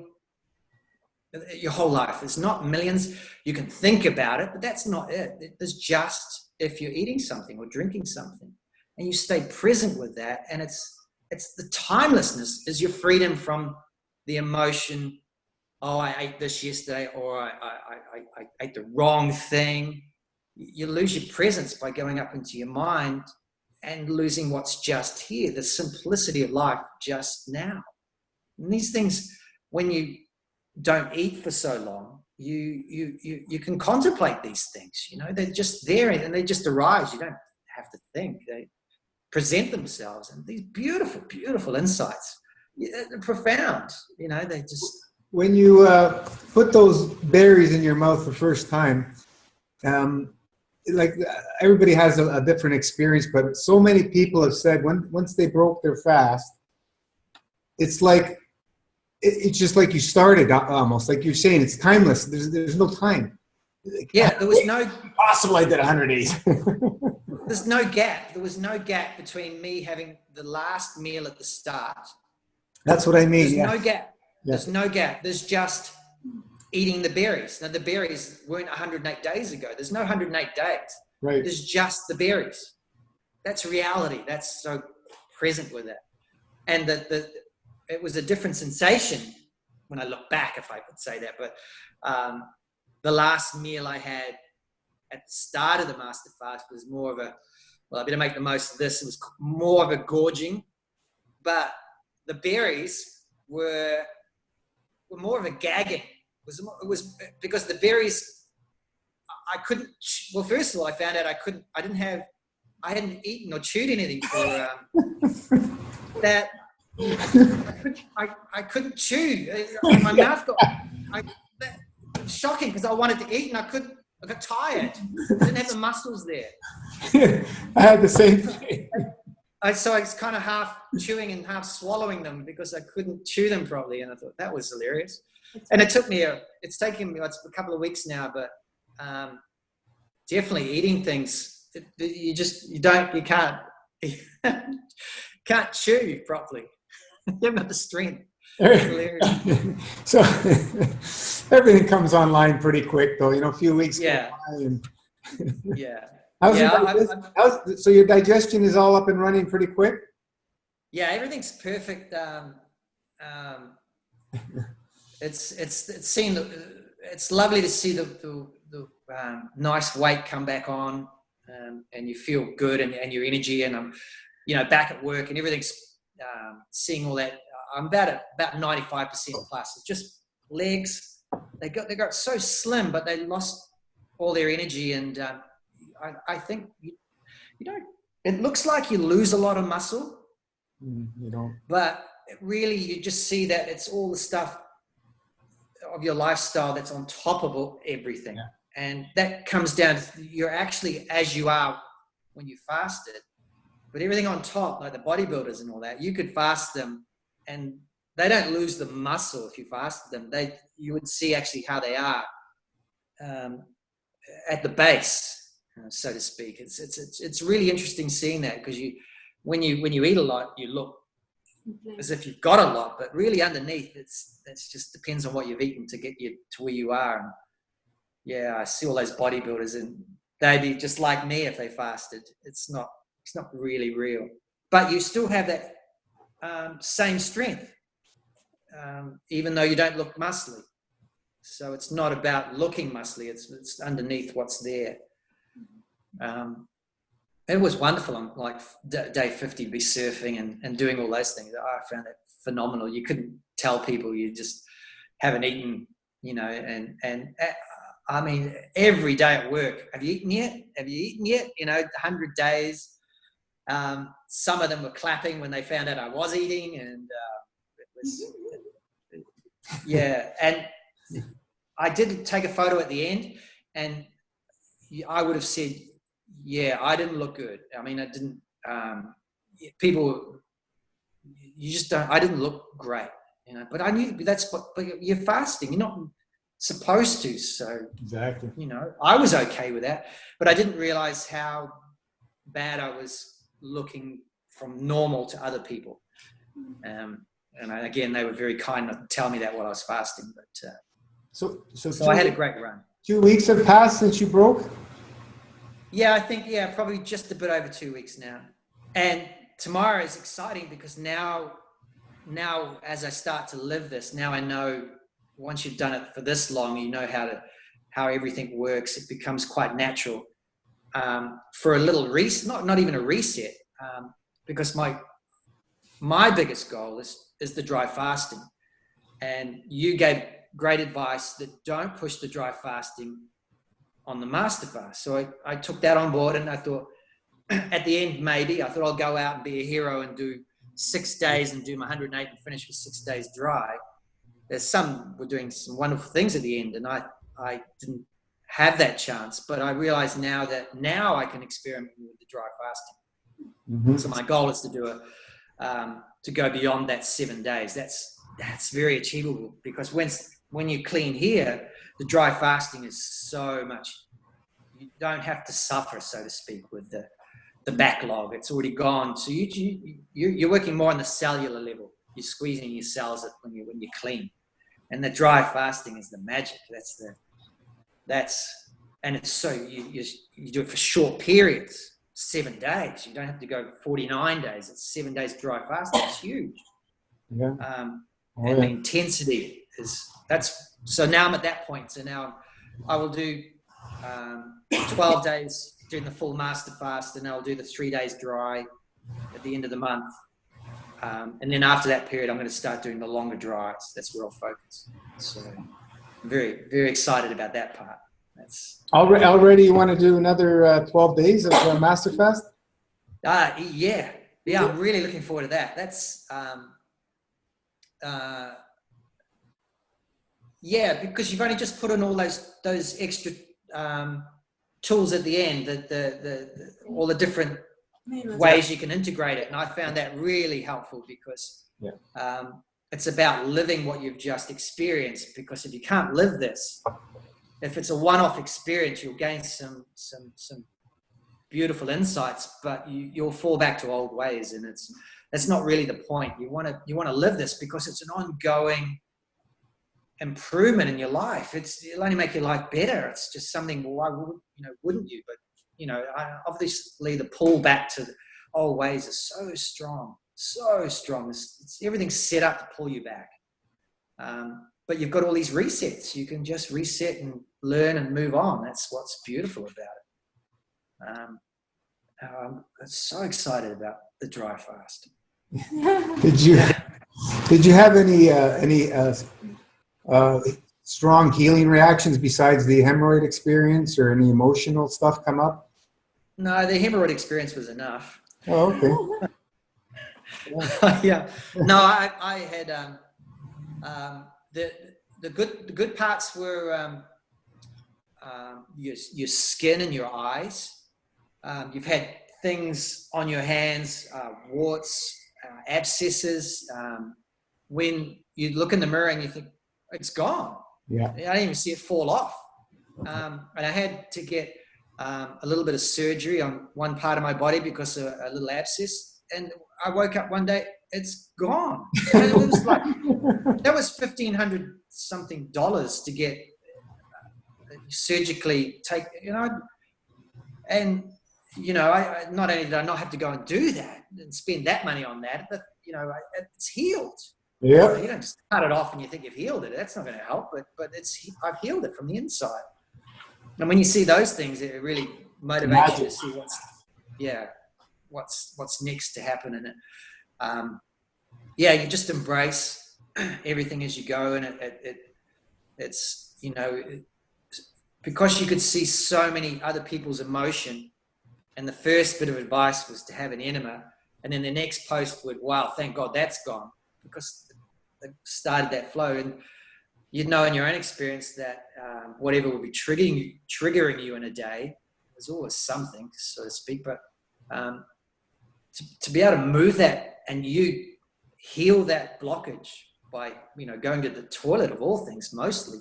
your whole life. It's not millions. You can think about it, but that's not it. There's just, if you're eating something or drinking something and you stay present with that, and it's the timelessness is your freedom from the emotion. Oh, I ate this yesterday, or I ate the wrong thing. You lose your presence by going up into your mind and losing what's just here, the simplicity of life just now. And these things, when you don't eat for so long, you can contemplate these things. You know, they're just there and they just arise. You don't have to think. They present themselves, and these beautiful, beautiful insights. They're profound. You know, they just. When you put those berries in your mouth the first time, like everybody has a different experience, but so many people have said once they broke their fast, it's like it's just like you started, almost like you're saying it's timeless. There's no time. Yeah, there was no possible. I did 100 days. There's no gap. There was no gap between me having the last meal at the start. That's what I mean. There's yeah. no gap. Yeah. There's no gap. There's just eating the berries. Now, the berries weren't 108 days ago. There's no 108 days. Right. There's just the berries. That's reality. That's so present with it. And it was a different sensation when I look back, if I could say that. But the last meal I had at the start of the Master Fast was more of a, well, I better make the most of this. It was more of a gorging. But the berries were more of a gagging. It was because the berries, I couldn't, well, first of all, I found out I hadn't eaten or chewed anything for that. I couldn't chew. My mouth got, that was shocking because I wanted to eat and I got tired. I didn't have the muscles there. I had the same thing. So I was kind of half chewing and half swallowing them because I couldn't chew them properly. And I thought that was hilarious. And it's taken me, it's a couple of weeks now, but definitely eating things, you can't chew properly. You haven't got the strength. So everything comes online pretty quick though, a few weeks. Yeah. Go by and Yeah. So your digestion is all up and running pretty quick? Yeah, everything's perfect. It's lovely to see the nice weight come back on, and you feel good and your energy, and I'm back at work and everything's seeing all that. I'm about 95% plus. It's just legs. They got so slim, but they lost all their energy, and I think it looks like you lose a lot of muscle. You don't. But really, you just see that it's all the stuff of your lifestyle that's on top of everything. Yeah. And that comes down to you're actually as you are when you fasted. But everything on top, like the bodybuilders and all that, you could fast them and they don't lose the muscle if you fasted them. You would see actually how they are at the base, so to speak. It's really interesting seeing that, because when you eat a lot, you look as if you've got a lot, but really underneath, it's just depends on what you've eaten to get you to where you are. And yeah, I see all those bodybuilders, and they'd be just like me if they fasted. It's not really real, but you still have that same strength, even though you don't look muscly. So it's not about looking muscly; it's underneath what's there. It was wonderful on like day 50 to be surfing and doing all those things. I found it phenomenal. You couldn't tell people you just haven't eaten, and I mean, every day at work, have you eaten yet? 100 days. Some of them were clapping when they found out I was eating, and and I did take a photo at the end, and I would have said, yeah, I didn't look good. I mean, I didn't, I didn't look great, but I knew but you're fasting. You're not supposed to. So exactly, I was okay with that, but I didn't realize how bad I was looking from normal to other people. And again, they were very kind not to tell me that while I was fasting, but so I had a great run. 2 weeks have passed since you broke? Yeah, I think, probably just a bit over 2 weeks now. And tomorrow is exciting because now as I start to live this, now I know once you've done it for this long, you know how everything works. It becomes quite natural. For a little reset, not even a reset, because my biggest goal is the dry fasting. And you gave great advice that don't push the dry fasting on the master fast. So I took that on board, and I thought at the end, maybe I thought I'll go out and be a hero and do 6 days and do my 108 and finish with 6 days dry. We're doing some wonderful things at the end, and I didn't have that chance, but I realize now I can experiment with the dry fasting. Mm-hmm. So my goal is to do to go beyond that 7 days. That's very achievable, because when you clean here, the dry fasting is so much, you don't have to suffer, so to speak, with the backlog. It's already gone. So you're working more on the cellular level. You're squeezing your cells when you clean. And the dry fasting is the magic. And it's so you do it for short periods, 7 days. You don't have to go 49 days. It's 7 days dry fasting. It's huge. Yeah. The intensity so now I'm at that point. So now I will do 12 days doing the full master fast, and I'll do the 3 days dry at the end of the month. And then after that period, I'm going to start doing the longer dries. That's where I'll focus. So I'm very, very excited about that part. Already you want to do another 12 days of Master Fast? Yeah, I'm really looking forward to that. That's yeah, because you've only just put in all those extra tools at the end, all the different ways you can integrate it, and I found that really helpful because it's about living what you've just experienced. Because if you can't live this, if it's a one-off experience, you'll gain some beautiful insights, but you'll fall back to old ways, and that's not really the point. You want to live this because it's an ongoing improvement in your life. It'll only make your life better. It's just something. Why wouldn't you? But obviously the pull back to the old ways is so strong. Everything's set up to pull you back. But you've got all these resets. You can just reset and learn and move on. That's what's beautiful about it. I'm so excited about the dry fast. Did you have any strong healing reactions besides the hemorrhoid experience, or any emotional stuff come up? No, the hemorrhoid experience was enough. Oh, okay. Yeah. No, I had the good parts were your skin and your eyes. You've had things on your hands, warts, abscesses. When you look in the mirror and you think it's gone. Yeah. I didn't even see it fall off. And I had to get a little bit of surgery on one part of my body because of a little abscess. And I woke up one day, it's gone. And it was like, that was $1,500 something to get surgically and I not only did I not have to go and do that and spend that money on that, but it's healed. Yeah. You don't just cut it off and you think you've healed it. That's not going to help, but I've healed it from the inside. And when you see those things, it really motivates you to see what's next to happen in it. You just embrace everything as you go, and it's because you could see so many other people's emotion. And the first bit of advice was to have an enema, and then the next post would, wow, thank God that's gone, because they started that flow. And you'd know in your own experience that whatever would be triggering you in a day, there's always something, so to speak. But to be able to move that and you heal that blockage by going to the toilet, of all things, mostly,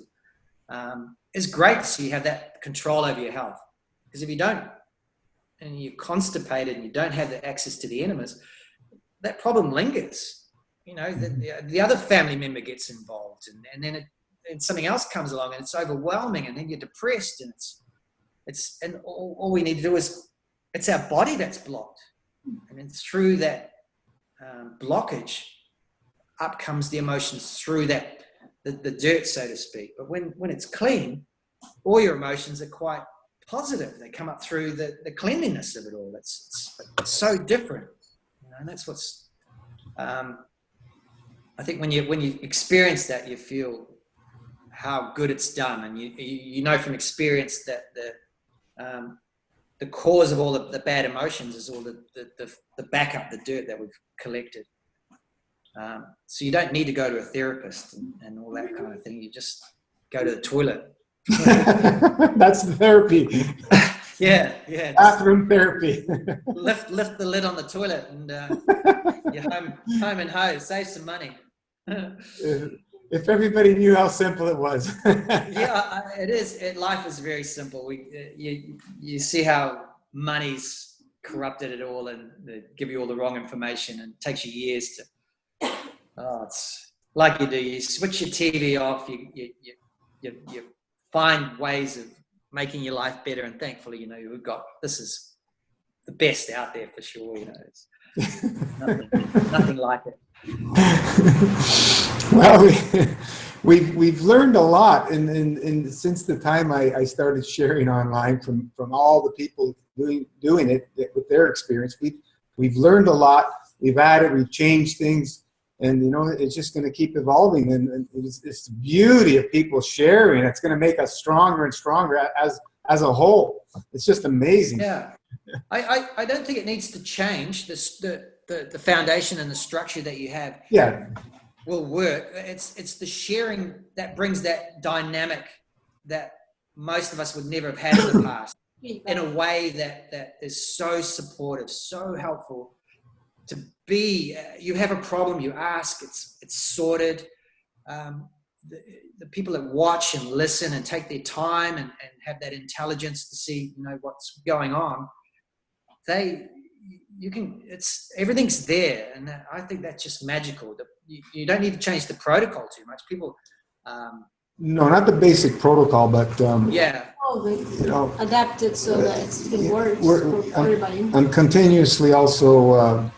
is great. So you have that control over your health. Because if you don't, and you're constipated and you don't have the access to the enemas, that problem lingers. The other family member gets involved, and then something else comes along and it's overwhelming, and then you're depressed, and and all we need to do is, it's our body that's blocked, and then through that blockage up comes the emotions through that the dirt, so to speak. But when it's clean, all your emotions are quite positive. They come up through the cleanliness of it all. It's so different, and that's what's I think when you experience that, you feel how good it's done, and you know from experience that the cause of all the bad emotions is all the backup, the dirt that we've collected. So you don't need to go to a therapist and all that kind of thing. You just go to the toilet. That's the therapy. Yeah. Bathroom therapy. lift the lid on the toilet, and you're home and hose. Save some money. If everybody knew how simple it was. Yeah, it is. Life is very simple. You see how money's corrupted it all, and they give you all the wrong information, and it takes you years to. It's like you do. You switch your TV off. You find ways of making your life better, and thankfully, we've got, this is the best out there for sure. It's nothing like it. Well, we've learned a lot in since the time I started sharing online from all the people doing it with their experience. We've learned a lot. We've added, we've changed things. And, you know, it's just going to keep evolving. And it's the beauty of people sharing. It's going to make us stronger and stronger as a whole. It's just amazing. Yeah. I don't think it needs to change. The foundation and the structure that you have will work. It's the sharing that brings that dynamic that most of us would never have had in the past, in a way that is so supportive, so helpful. To be, you have a problem, you ask, it's sorted. The people that watch and listen and take their time and have that intelligence to see, you know, what's going on, everything's there. And I think that's just magical. You don't need to change the protocol too much. People, no, not the basic protocol, but you know, adapted so that it works for everybody. I'm continuously also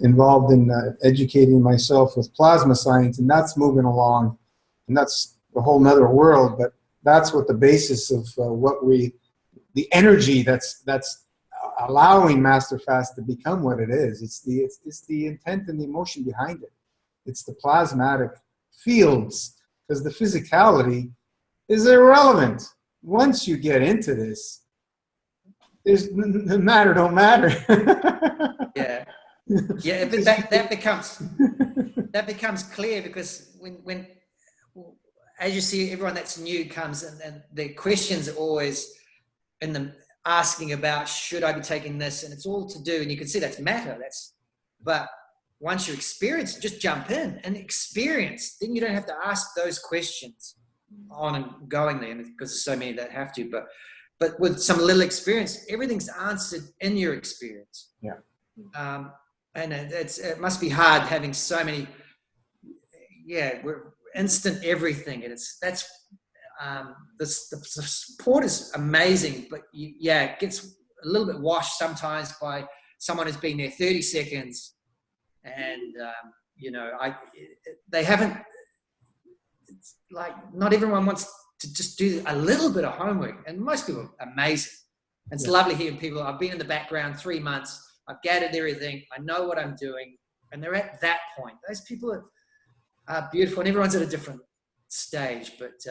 involved in educating myself with plasma science, and that's moving along, and that's a whole nother world. But that's what the basis of the energy that's allowing Masterfast to become what it is. It's the intent and the emotion behind it. It's the plasmatic fields, because the physicality is irrelevant. Once you get into this, there's the matter don't matter. Yeah, but that becomes clear, because when as you see, everyone that's new comes and their questions are always in the asking about, should I be taking this? And it's all to do, and you can see that's matter. But once you experience, just jump in and experience. Then you don't have to ask those questions on and going there, because there's so many that have to. But with some little experience, everything's answered in your experience. Yeah. And it must be hard having so many. Yeah, we're instant everything, and the support is amazing, but it gets a little bit washed sometimes by someone who's been there 30 seconds, and you know, they haven't. It's like not everyone wants to just do a little bit of homework, and most people are amazing. And it's lovely hearing people. I've been in the background 3 months. I've gathered everything. I know what I'm doing, and they're at that point. Those people are beautiful, and everyone's at a different stage. But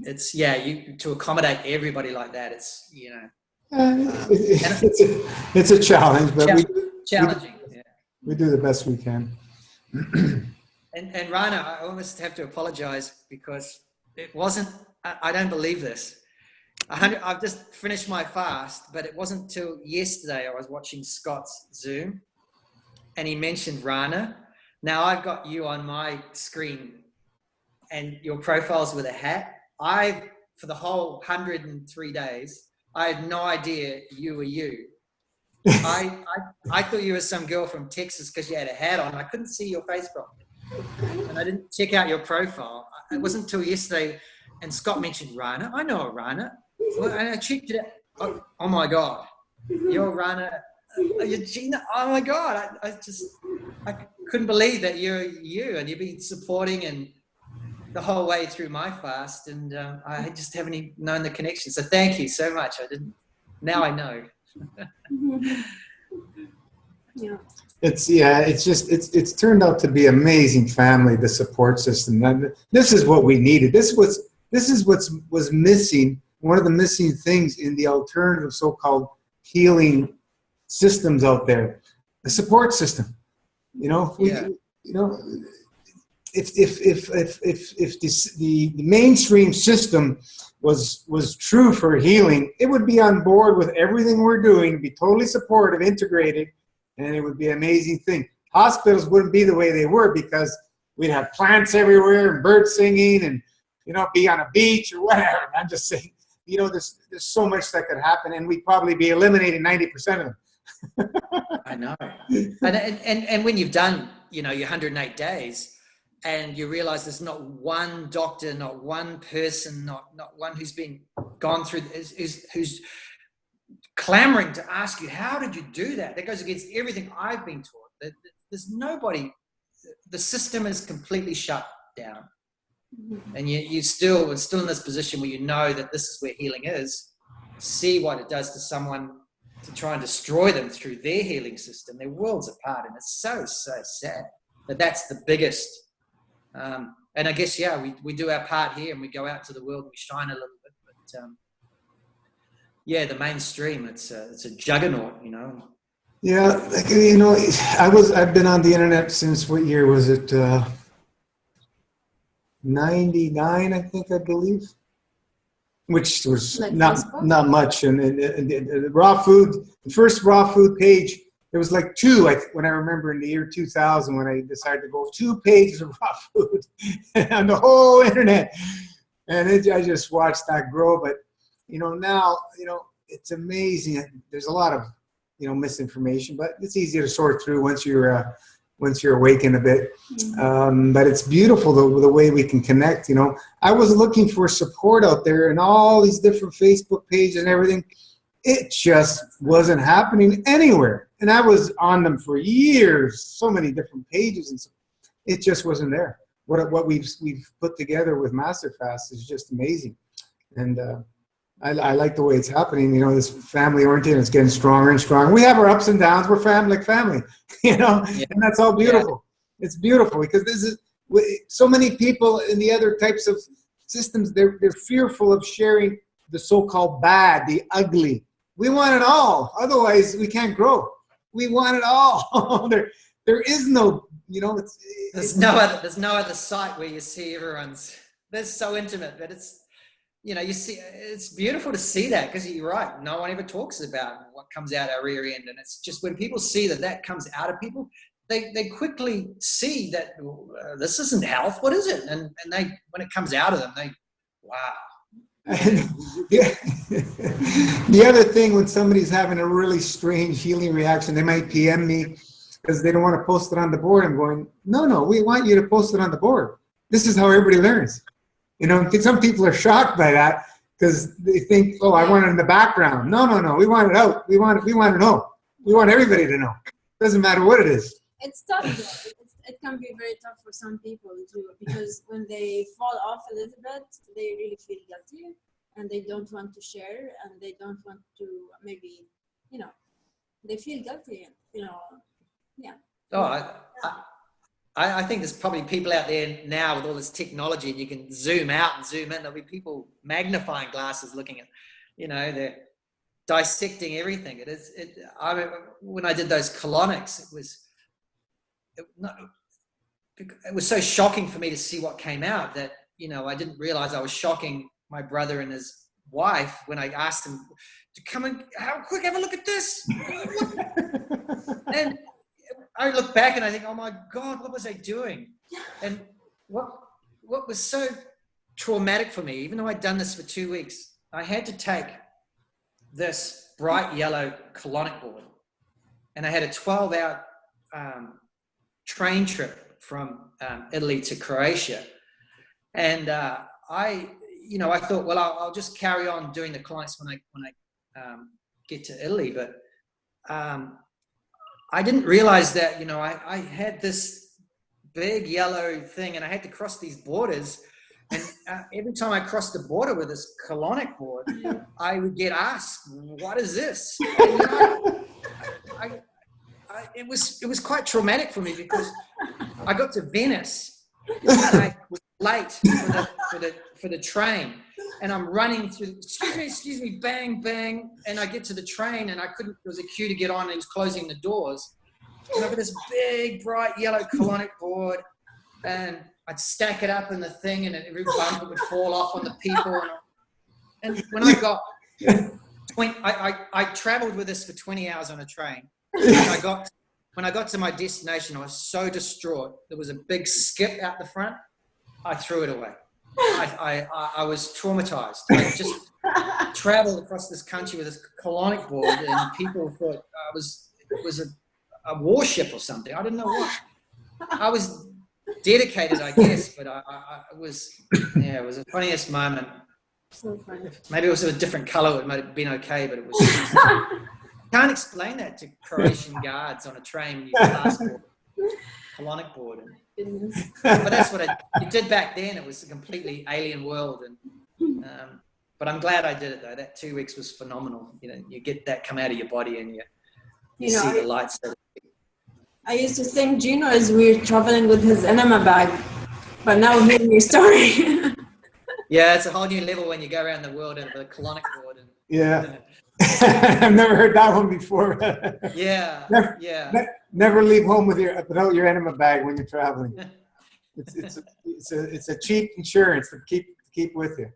it's to accommodate everybody like that. It's, you know, it's a challenge, but challenging. We do the best we can. And Rana, I almost have to apologize, because it wasn't. I don't believe this. I've just finished my fast, but it wasn't till yesterday I was watching Scott's Zoom, and he mentioned Rana. Now I've got you on my screen, and your profile's with a hat. For the whole 103 days, I had no idea you were you. I thought you were some girl from Texas because you had a hat on. I couldn't see your face properly, and I didn't check out your profile. It wasn't until yesterday, and Scott mentioned Rana. I know a Rana. And I checked it out. Oh my God, you're Rana. You're Gina. Oh my God, I couldn't believe that you're you, and you've been supporting and the whole way through my fast, and I just haven't even known the connection. So thank you so much. Now I know. It's turned out to be amazing family, the support system. And this is what we needed. This is what was missing. One of the missing things in the alternative so-called healing systems out there, the support system. You know, if the mainstream system was true for healing, it would be on board with everything we're doing, be totally supportive, integrated, and it would be an amazing thing. Hospitals wouldn't be the way they were, because we'd have plants everywhere and birds singing, and, you know, be on a beach or whatever. I'm just saying, you know, there's so much that could happen, and we'd probably be eliminating 90% of them. I know. And when you've done, you know, your 108 days, and you realize there's not one doctor, not one person, not one who's been gone through, who's clamoring to ask you, how did you do that? That goes against everything I've been taught. There's nobody, the system is completely shut down. And you're still in this position where you know that this is where healing is. See what it does to someone to try and destroy them through their healing system. Their worlds apart, and it's so sad. But that's the biggest. And I guess, yeah, we do our part here and we go out to the world and we shine a little bit. But yeah, the mainstream, it's a juggernaut, you know. Yeah, like, you know, I've been on the internet since, what year was it? 99, I think, I believe, which was Like not much. And the raw food, the first raw food page, there was like two, when I remember in the year 2000, when I decided to go 2 pages of raw food on the whole internet. And I just watched that grow. But, you know, now, you know, it's amazing. There's a lot of, you know, misinformation, but it's easy to sort through once you're awakened a bit. But it's beautiful the way we can connect. You know, I was looking for support out there and all these different Facebook pages and everything. It just wasn't happening anywhere. And I was on them for years, so many different pages, and so it just wasn't there. What we've put together with Masterfast is just amazing. And I like the way it's happening. You know, this family oriented, it's getting stronger and stronger. We have our ups and downs. We're family, you know, and that's all beautiful. Yeah. It's beautiful because this is so many people in the other types of systems. They're fearful of sharing the so-called bad, the ugly. We want it all. Otherwise, we can't grow. We want it all. There is no, you know, there's no other site where you see everyone's. That's so intimate, but it's. You know, you see, it's beautiful to see that because you're right. No one ever talks about what comes out our rear end. And it's just when people see that comes out of people, they quickly see that this isn't health. What is it? And they, when it comes out of them, wow. The other thing, when somebody's having a really strange healing reaction, they might PM me because they don't want to post it on the board. I'm going, no, we want you to post it on the board. This is how everybody learns. You know, some people are shocked by that because they think, oh, I want it in the background. No. We want it out. We want to know. We want everybody to know. It doesn't matter what it is. It's tough, though. It can be very tough for some people too, because when they fall off a little bit, they really feel guilty and they don't want to share and they don't want to maybe, you know, they feel guilty, you know, yeah. Oh, I think there's probably people out there now with all this technology and you can zoom out and zoom in. There'll be people magnifying glasses looking at, you know, they're dissecting everything. When I did those colonics, it was so shocking for me to see what came out that, you know, I didn't realize I was shocking my brother and his wife when I asked them to come and have a look at this. And I look back and I think, oh my God, what was I doing? And what was so traumatic for me, even though I'd done this for 2 weeks, I had to take this bright yellow colonic board and I had a 12-hour train trip from Italy to Croatia. And I thought, well, I'll just carry on doing the colonics when I get to Italy. But I didn't realize that, you know, I had this big yellow thing and I had to cross these borders. And every time I crossed the border with this colonic board, I would get asked, what is this? And, you know, it was quite traumatic for me because I got to Venice and I was late for the train. And I'm running through, excuse me, bang, bang. And I get to the train and there was a queue to get on and he was closing the doors. And I've got this big, bright yellow colonic board and I'd stack it up in the thing and every bump it would fall off on the people. And when I got, I traveled with this for 20 hours on a train. And when I got to my destination, I was so distraught. There was a big skip out the front. I threw it away. I was traumatized. I just traveled across this country with this colonic board and people thought it was a warship or something. I didn't know what. I was dedicated, I guess, but it was the funniest moment. So funny. Maybe it was a different color. It might have been okay, but it was. Can't explain that to Croatian guards on a train with your passport, colonic board. But that's what I did back then. It was a completely alien world, but I'm glad I did it though. That 2 weeks was phenomenal. You know, you get that come out of your body and you see the lights. I used to think Gino is weird traveling with his enema bag, but now hearing your story. Yeah, it's a whole new level when you go around the world in the colonic ward. And, Yeah. I've never heard that one before. Yeah. Never, Yeah. never leave home without your enema bag when you're traveling. It's a cheap insurance to keep with you.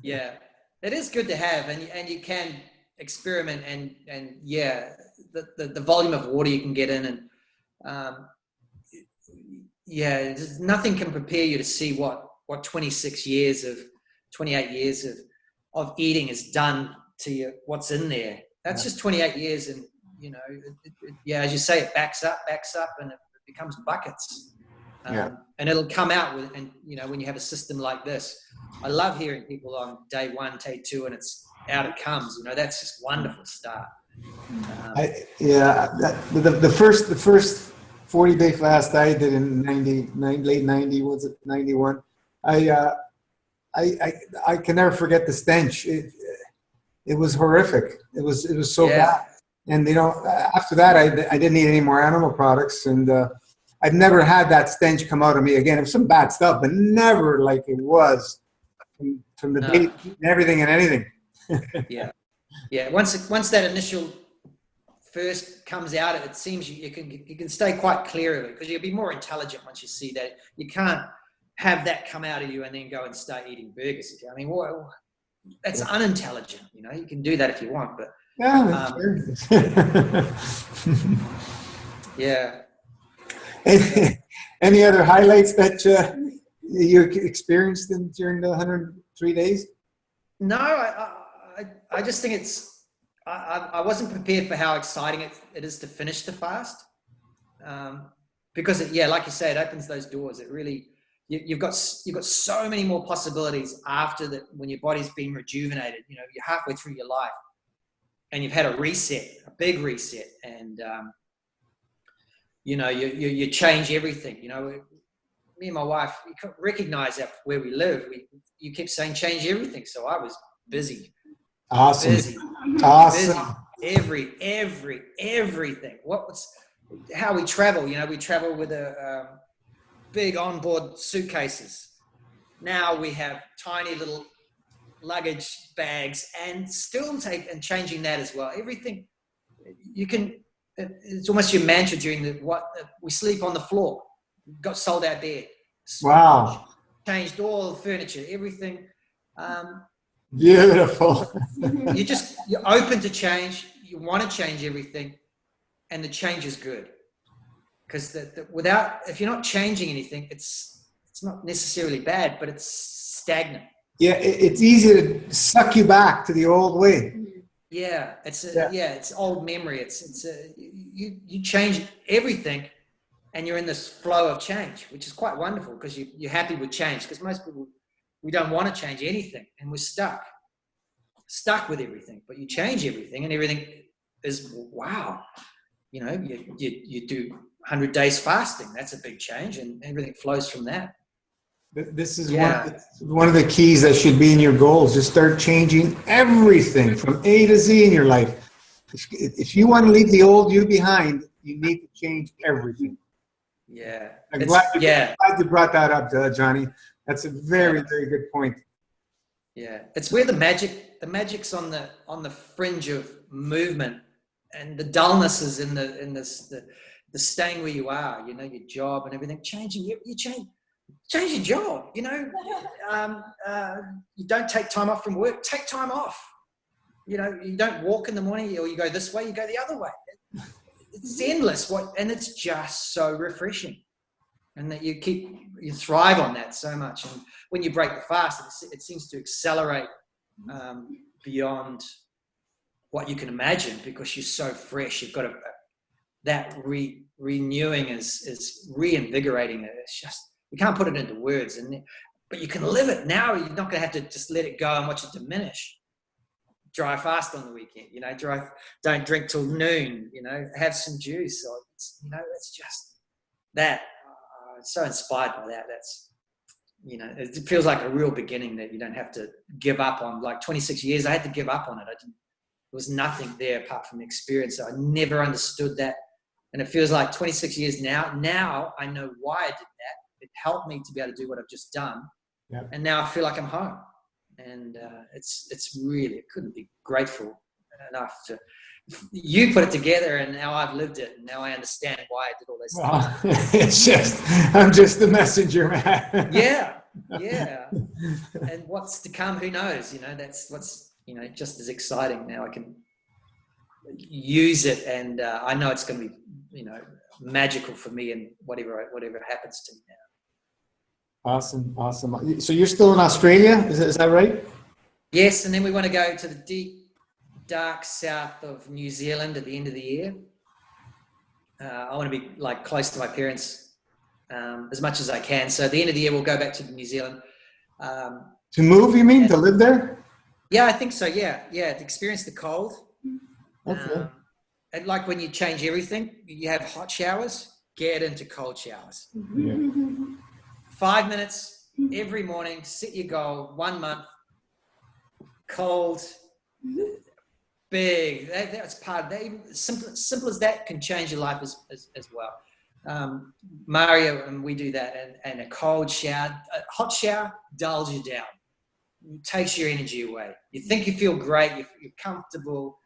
Yeah, it is good to have, and you can experiment and yeah, the volume of water you can get in, and yeah, nothing can prepare you to see what 28 years of eating has done to you. What's in there? That's just 28 years, and you know, yeah, as you say, it backs up, and it becomes buckets. And it'll come out with, and you know, when you have a system like this, I love hearing people on day 1, day 2, and it's out it comes. You know, that's just wonderful start. The first 40-day fast I did in late 90, was it 91? I can never forget the stench. It was horrific. It was so bad. And you know, after that, I didn't eat any more animal products, and I've never had that stench come out of me again. It was some bad stuff, but never like it was from the day and everything and anything. Yeah. Once that initial first comes out, it seems you can stay quite clear of it, because you'll be more intelligent once you see that. You can't have that come out of you and then go and start eating burgers again. I mean, well, that's unintelligent. You know, you can do that if you want, but yeah. Any other highlights that you experienced during the 103 days? No, I just think I wasn't prepared for how exciting it is to finish the fast, because like you say, it opens those doors. It really, you've got so many more possibilities after that, when your body's been rejuvenated. You know, you're halfway through your life, and you've had a big reset, and you know, you change everything. You know, me and my wife, we recognize that where we live, you kept saying change everything, so I was busy. Awesome. Busy. Everything. How we travel? You know, we travel with a big onboard suitcases. Now we have tiny little luggage bags, and still changing that as well. Everything you can. It's almost your mantra during we sleep on the floor. Got sold out bed. Wow. Changed all the furniture, everything. Beautiful. You're open to change. You want to change everything, and the change is good, because if you're not changing anything, it's not necessarily bad, but it's stagnant. Yeah, it's easy to suck you back to the old way. Yeah, it's old memory. You change everything, and you're in this flow of change, which is quite wonderful, because you're happy with change. Because most people, we don't want to change anything, and we're stuck with everything. But you change everything, and everything is wow. You know, you do 100 days fasting. That's a big change, and everything flows from that. This is one of the keys that should be in your goals. Just start changing everything from A to Z in your life. If you want to leave the old you behind, you need to change everything. Yeah. I'm glad you brought that up, Johnny. That's a very, very good point. Yeah. It's where the magic's on the fringe of movement, and the dullness is in the staying where you are, you know, your job and everything. Change your job, you know. You don't take time off from work, take time off. You know, you don't walk in the morning, or you go this way, you go the other way. It's endless, and it's just so refreshing. And that you thrive on that so much. And when you break the fast, it seems to accelerate beyond what you can imagine, because you're so fresh. You've got that renewing is reinvigorating. It's just, you can't put it into words, but you can live it now. You're not going to have to just let it go and watch it diminish. Dry fast on the weekend, you know. Don't drink till noon, you know. Have some juice, or it's just that. I'm so inspired by that. That's, you know, it feels like a real beginning that you don't have to give up on. Like 26 years, I had to give up on it. There was nothing there apart from experience. So I never understood that And it feels like 26 years now I know why I did that. It helped me to be able to do what I've just done. Yeah. And now I feel like I'm home. And it's really, it couldn't be grateful enough to, you put it together, and now I've lived it, and now I understand why I did all those things. I'm just the messenger, man. Yeah. And what's to come, who knows? That's what's, just as exciting. Now I can use it, and I know it's going to be, magical for me, and whatever happens to me now. Awesome. So you're still in Australia, is that right? Yes, and then we want to go to the deep, dark south of New Zealand at the end of the year. I want to be like close to my parents as much as I can. So at the end of the year, we'll go back to New Zealand. To move, you mean? To live there? Yeah, I think so. Yeah. To experience the cold. Okay. And like when you change everything, you have hot showers, get into cold showers. Yeah. 5 minutes every morning, set your goal, 1 month, cold, big. That's part of that. Simple as that can change your life as well. Mario and we do that, and a cold shower, a hot shower dulls you down, takes your energy away. You think you feel great, you're comfortable.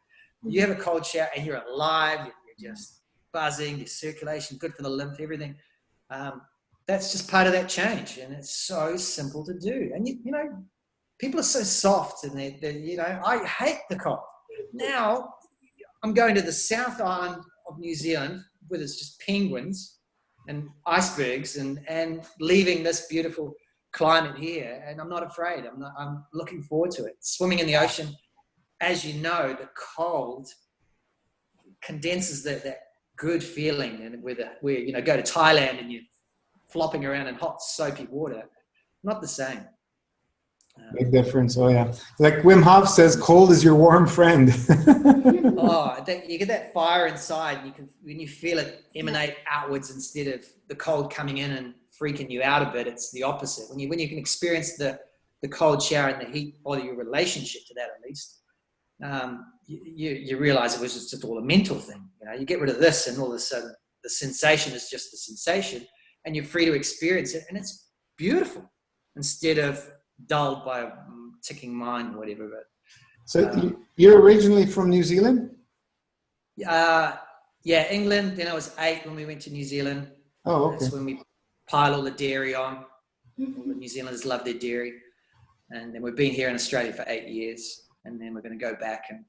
You have a cold shower and you're alive. You're just buzzing. Your circulation, good for the lymph, everything. That's just part of that change, and it's so simple to do. And people are so soft, and I hate the cold. Now I'm going to the South Island of New Zealand, where there's just penguins and icebergs, and leaving this beautiful climate here, and I'm not afraid. I'm looking forward to it. Swimming in the ocean, as you know, the cold condenses that good feeling, and where go to Thailand and you're flopping around in hot soapy water, not the same. Big difference. Oh yeah, like Wim Hof says, cold is your warm friend. You get that fire inside, and when you feel it emanate outwards instead of the cold coming in and freaking you out a bit, it's the opposite. When you can experience the cold shower and the heat, or your relationship to that at least, you realize it was just all a mental thing. You get rid of this, and all of a sudden the sensation is just the sensation, and you're free to experience it, and it's beautiful instead of dulled by a ticking mind or whatever. But so you're originally from New Zealand? Yeah, England. Then I was 8 when we went to New Zealand. Oh, okay. That's when we pile all the dairy on. All the New Zealanders love their dairy. And then we've been here in Australia for 8 years, and then we're going to go back. And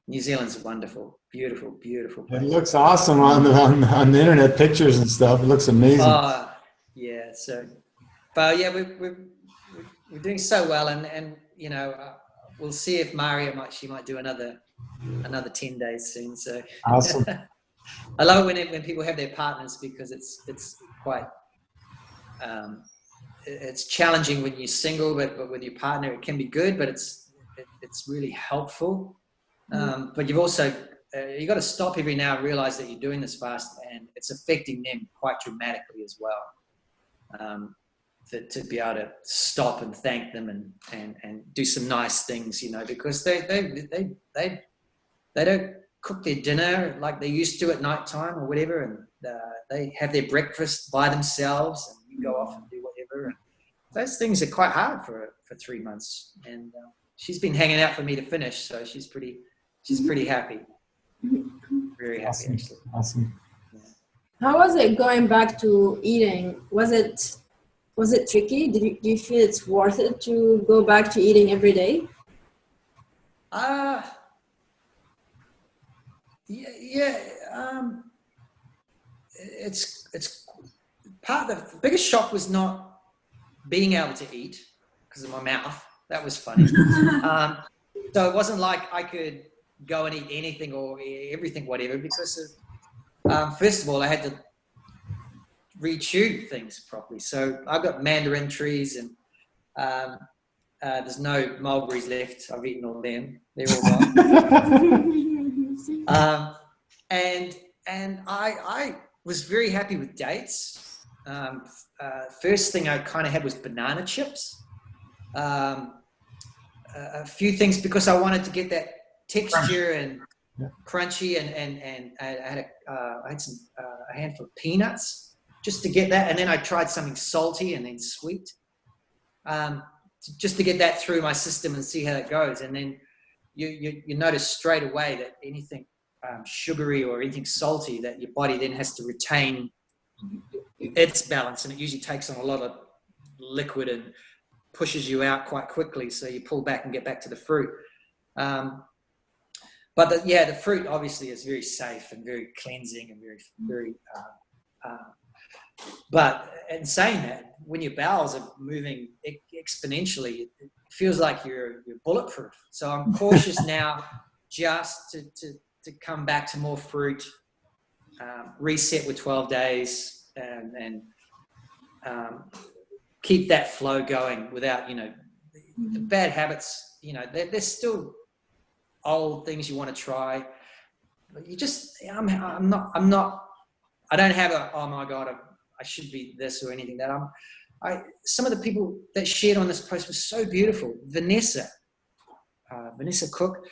New Zealand's wonderful, beautiful, beautiful place. It looks awesome on the internet, pictures and stuff. It looks amazing. Yeah. So, but yeah, we're doing so well, and we'll see if Maria might do another 10 days soon. So Awesome. I love it when people have their partners, because it's quite it's challenging when you're single, but with your partner it can be good, but it's really helpful. But you've also you got to stop every now and realize that you're doing this fast, and it's affecting them quite dramatically as well. To be able to stop and thank them and do some nice things, because they don't cook their dinner like they used to at night time or whatever, and they have their breakfast by themselves, and you go off and do whatever. And those things are quite hard for 3 months, and she's been hanging out for me to finish, so she's pretty happy, very happy. Awesome. Actually. Awesome. Yeah. How was it going back to eating? Was it tricky? Do you feel it's worth it to go back to eating every day? Yeah. It's part of the biggest shock was not being able to eat because of my mouth. That was funny. So it wasn't like I could go and eat anything or everything, whatever, because of, first of all, I had to rechew things properly. So I've got mandarin trees, and there's no mulberries left. I've eaten all them. They're all gone. And I was very happy with dates. First thing I kind of had was banana chips. A few things because I wanted to get that texture crunchy, and I had a handful of peanuts just to get that, and then I tried something salty and then sweet, just to get that through my system and see how it goes. And then you notice straight away that anything sugary or anything salty, that your body then has to retain its balance, and it usually takes on a lot of liquid and pushes you out quite quickly, so you pull back and get back to the fruit. But the fruit obviously is very safe and very cleansing and very but in saying that, when your bowels are moving exponentially, it feels like you're bulletproof. So I'm cautious now, just to come back to more fruit, reset with 12 days, and keep that flow going without, the bad habits, there's still old things you want to try, but I don't have oh my God, I should be this or anything. That some of the people that shared on this post were so beautiful. Vanessa Cook,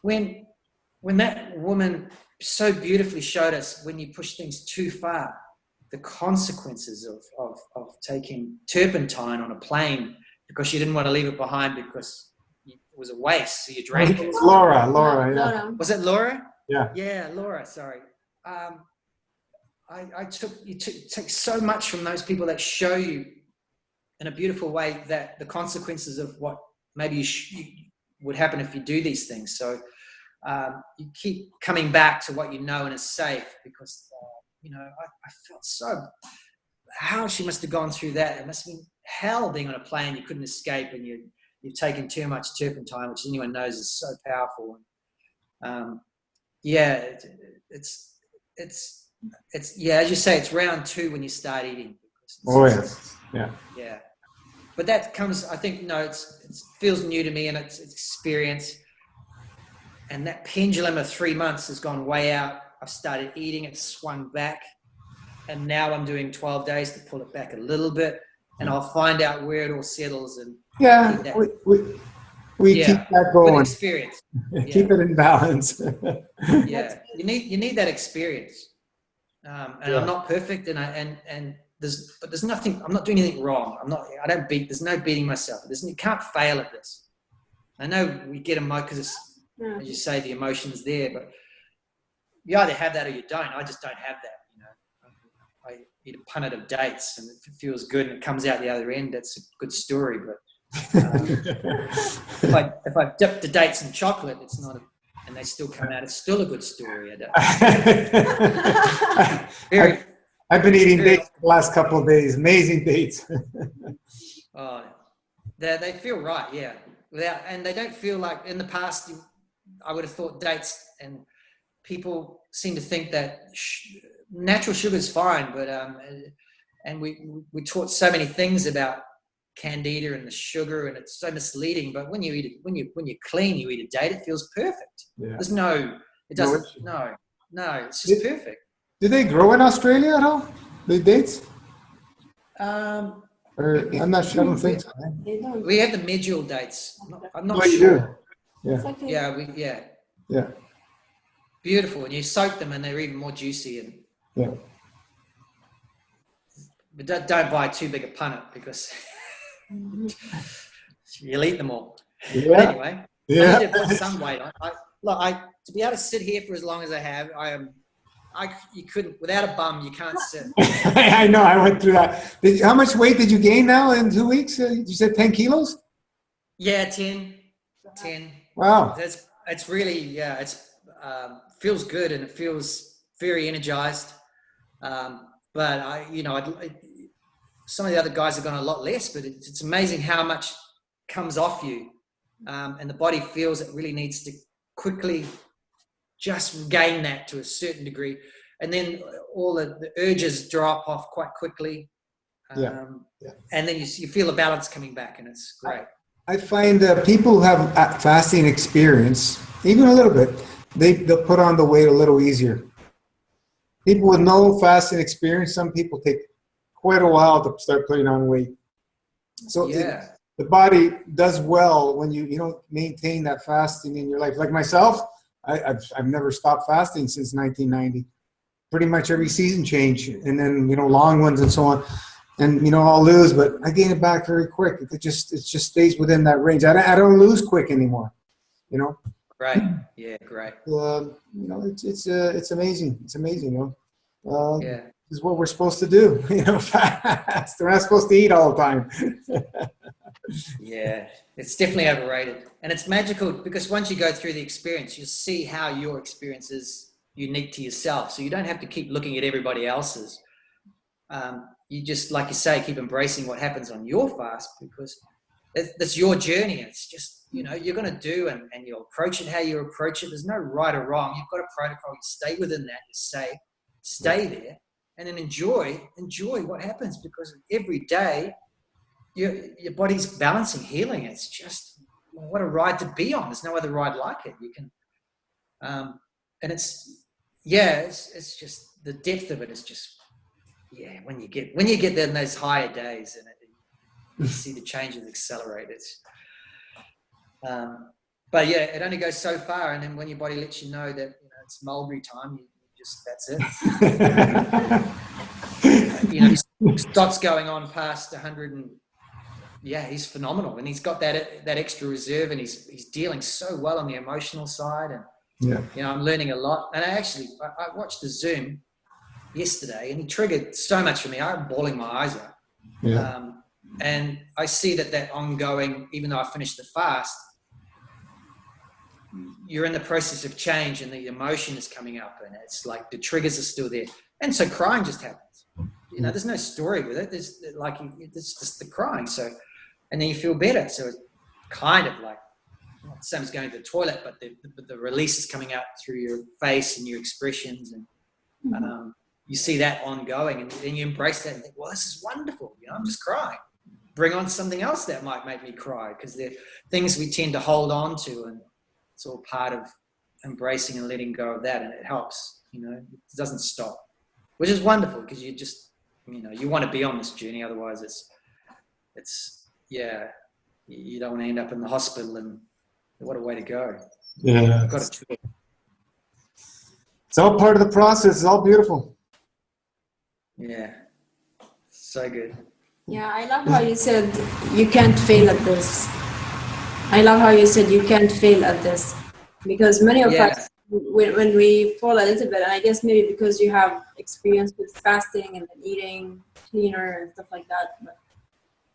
when that woman so beautifully showed us, when you push things too far, the consequences of taking turpentine on a plane because you didn't want to leave it behind because it was a waste, so you drank it. Laura, yeah. Was it Laura? Yeah. Yeah, Laura, sorry. You take so much from those people that show you in a beautiful way that the consequences of what maybe would happen if you do these things. So you keep coming back to what you know and is safe, because I felt so, how she must have gone through that. It must have been hell being on a plane you couldn't escape, and you've taken too much turpentine, which anyone knows is so powerful. It's as you say, it's round 2 when you start eating. Yeah. But that comes, I think, it feels new to me, and it's experience. And that pendulum of 3 months has gone way out. I've started eating, it's swung back, and now I'm doing 12 days to pull it back a little bit, and I'll find out where it all settles. And we keep that going. With experience. Keep it in balance. You need that experience. I'm not perfect, and there's nothing. I'm not doing anything wrong. There's no beating myself. You can't fail at this. I know we get because as you say, the emotion's there, but you either have that or you don't. I just don't have that. I eat a punnet of dates, and if it feels good and it comes out the other end, that's a good story. But if I dip the dates in chocolate, it's not and they still come out, it's still a good story. I've been eating dates the last couple of days. Amazing dates. They feel right, yeah. And they don't feel like, in the past, I would have thought dates, and people seem to think that natural sugar is fine, but and we taught so many things about candida and the sugar, and it's so misleading. But when you eat it, when you're clean, you eat a date, it feels perfect. Yeah. There's it's just perfect. Do they grow in Australia at all, the dates? I'm not sure. I don't think so. We have the medjool dates. I'm not sure. You do? Yeah. Yeah. Beautiful, and you soak them, and they're even more juicy. But don't buy too big a punnet, because you'll eat them all. Yeah. But anyway, I need to put some weight on. To be able to sit here for as long as I have, you couldn't, without a bum, you can't sit. I know, I went through that. How much weight did you gain now in 2 weeks? You said 10 kilos? Yeah, 10. Wow. It's really, feels good, and it feels very energized. But some of the other guys have gone a lot less, but it's amazing how much comes off you. And the body feels it really needs to quickly just gain that to a certain degree. And then all the urges drop off quite quickly. And then you feel the balance coming back, and it's great. I find people who have fasting experience, even a little bit, they'll put on the weight a little easier. People with no fasting experience, some people take quite a while to start putting on weight. So the body does well when you don't maintain that fasting in your life. Like myself, I've never stopped fasting since 1990. Pretty much every season change, and then long ones and so on. And I'll lose, but I gain it back very quick. It just stays within that range. I don't lose quick anymore. Right. Yeah. Great. It's amazing. It's amazing. Yeah. This is what we're supposed to do. Fast. We're not supposed to eat all the time. Yeah, it's definitely overrated, and it's magical because once you go through the experience, you see how your experience is unique to yourself. So you don't have to keep looking at everybody else's. You just, like you say, keep embracing what happens on your fast because that's your journey. It's just, you're going to do and you'll approach it how you approach it. There's no right or wrong. You've got a protocol. You stay within that. You stay there, and then enjoy what happens because every day your body's balancing, healing. It's just what a ride to be on. There's no other ride like it. You can, and it's just the depth of it is just, when you get there in those higher days and you see the changes accelerate. It's, but yeah, it only goes so far. And then when your body lets you know that, it's mulberry time, that's it. Scott's going on past 100 and he's phenomenal. And he's got that extra reserve and he's dealing so well on the emotional side. And, I'm learning a lot. And I watched the Zoom yesterday and he triggered so much for me. I'm bawling my eyes out. Yeah. And I see that ongoing, even though I finished the fast, you're in the process of change and the emotion is coming up and it's like the triggers are still there. And so crying just happens. There's no story with it. It's just the crying. So, and then you feel better. So it's kind of like, not the same as going to the toilet, but the release is coming out through your face and your expressions. And you see that ongoing and then you embrace that and think, well, this is wonderful. I'm just crying. Bring on something else that might make me cry because they're things we tend to hold on to and it's all part of embracing and letting go of that. And it helps, it doesn't stop, which is wonderful because you just, you want to be on this journey. Otherwise you don't want to end up in the hospital and what a way to go. Yeah. It's all part of the process. It's all beautiful. Yeah. So good. Yeah, I love how you said you can't fail at this. Because many of us, when we fall a little bit, and I guess maybe because you have experience with fasting and eating cleaner and stuff like that, but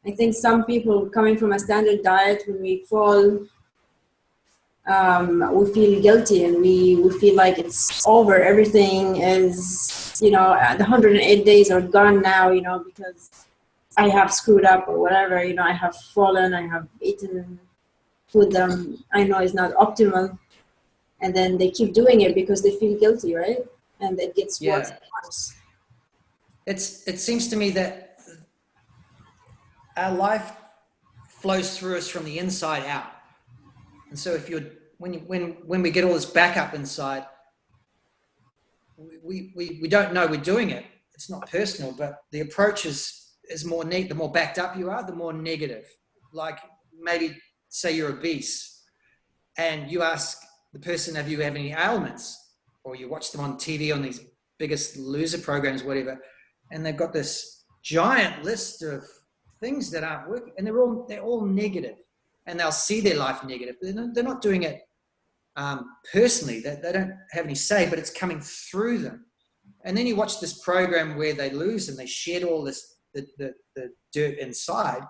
I think some people coming from a standard diet, when we fall, we feel guilty and we feel like it's over. Everything is, the 108 days are gone now, because I have screwed up or whatever, I have fallen, I have eaten food that I know is not optimal. And then they keep doing it because they feel guilty, right? And it gets worse and worse. It seems to me that our life flows through us from the inside out. And so if when we get all this back up inside, we don't know we're doing it. It's not personal, but the approach is more neat. The more backed up you are, the more negative. Like maybe say you're obese and you ask the person, have you have any ailments? Or you watch them on TV on these Biggest Loser programs, whatever, and they've got this giant list of things that aren't working, and they're all negative, and they'll see their life negative. They're not doing it personally. They don't have any say, but it's coming through them. And then you watch this program where they lose and they shed all this the dirt inside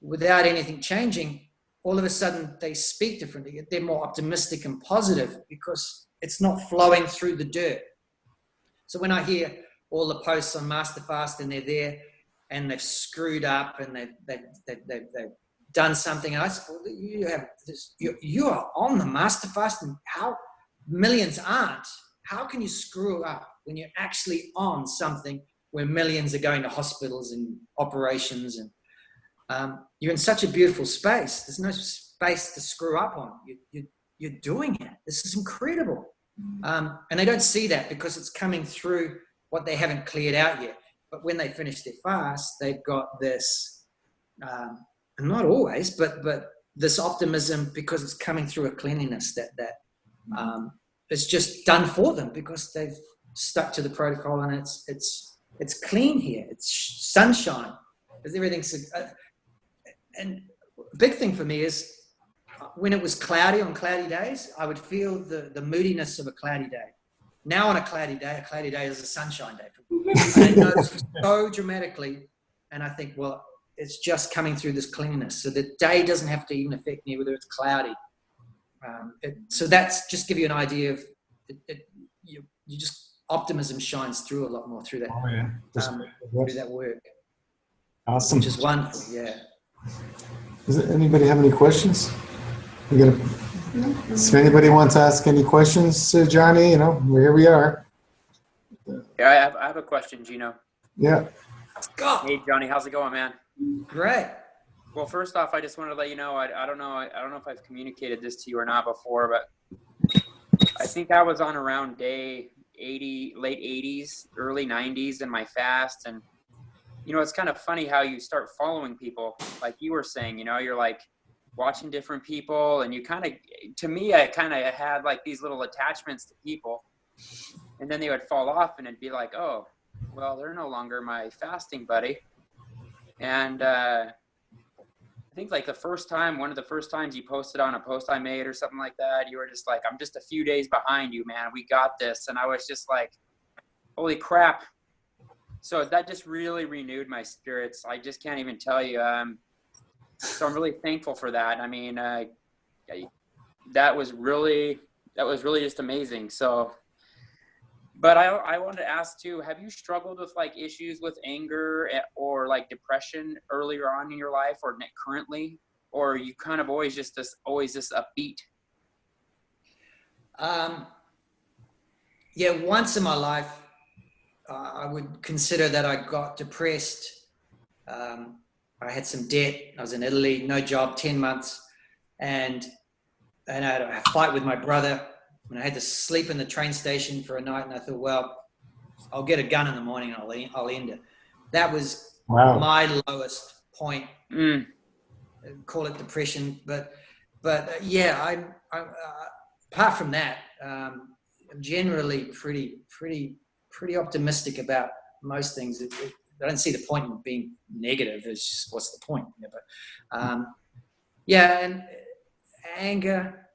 without anything changing. All of a sudden they speak differently. They're more optimistic and positive because it's not flowing through the dirt. So when I hear all the posts on Masterfast and they're there and they've screwed up and they've done something, and I said, well, you are on the Masterfast, and how millions aren't? How can you screw up when you're actually on something where millions are going to hospitals and operations, and you're in such a beautiful space. There's no space to screw up on. You're doing it. This is incredible. And they don't see that because it's coming through what they haven't cleared out yet. But when they finish their fast, they've got this, not always, but this optimism because it's coming through a cleanliness that it's just done for them because they've stuck to the protocol, and it's clean here. It's sunshine. There's everything's and a big thing for me is when it was cloudy on cloudy days, I would feel the moodiness of a cloudy day. Now on a cloudy day is a sunshine day for me. And I notice so dramatically, and I think, well, it's just coming through this cleanness. So the day doesn't have to even affect me whether it's cloudy. So that's just give you an idea of you just optimism shines through a lot more through that. Oh, yeah. Through that work. Awesome. Which is wonderful. Yeah. Does anybody have any questions? If anybody wants to ask any questions, Johnny, here we are. Yeah, I have a question, Gino. Yeah. Let's go. Hey, Johnny, how's it going, man? Great. Well, first off, I just wanted to let you know, I don't know if I've communicated this to you or not before, but I think I was on around day 80, late 80s, early 90s in my fast. And, it's kind of funny how you start following people, like you were saying, you're like watching different people, and you kind of, to me, I kind of had like these little attachments to people, and then they would fall off, and it'd be like, oh, well, they're no longer my fasting buddy. And I think like one of the first times you posted on a post I made or something like that, you were just like, I'm just a few days behind you, man. We got this. And I was just like, holy crap. So that just really renewed my spirits. I just can't even tell you. So I'm really thankful for that. I mean, that was really just amazing. So, but I wanted to ask too, have you struggled with like issues with anger or like depression earlier on in your life or currently, or are you kind of always just this upbeat? Yeah, once in my life, I would consider that I got depressed. I had some debt. I was in Italy, no job, 10 months. And I had a fight with my brother. And I had to sleep in the train station for a night. And I thought, well, I'll get a gun in the morning and I'll end it. That was my lowest point. Call it depression. But yeah, I'm apart from that, I'm generally pretty optimistic about most things. I don't see the point in being negative. It's just, what's the point? Yeah, and anger,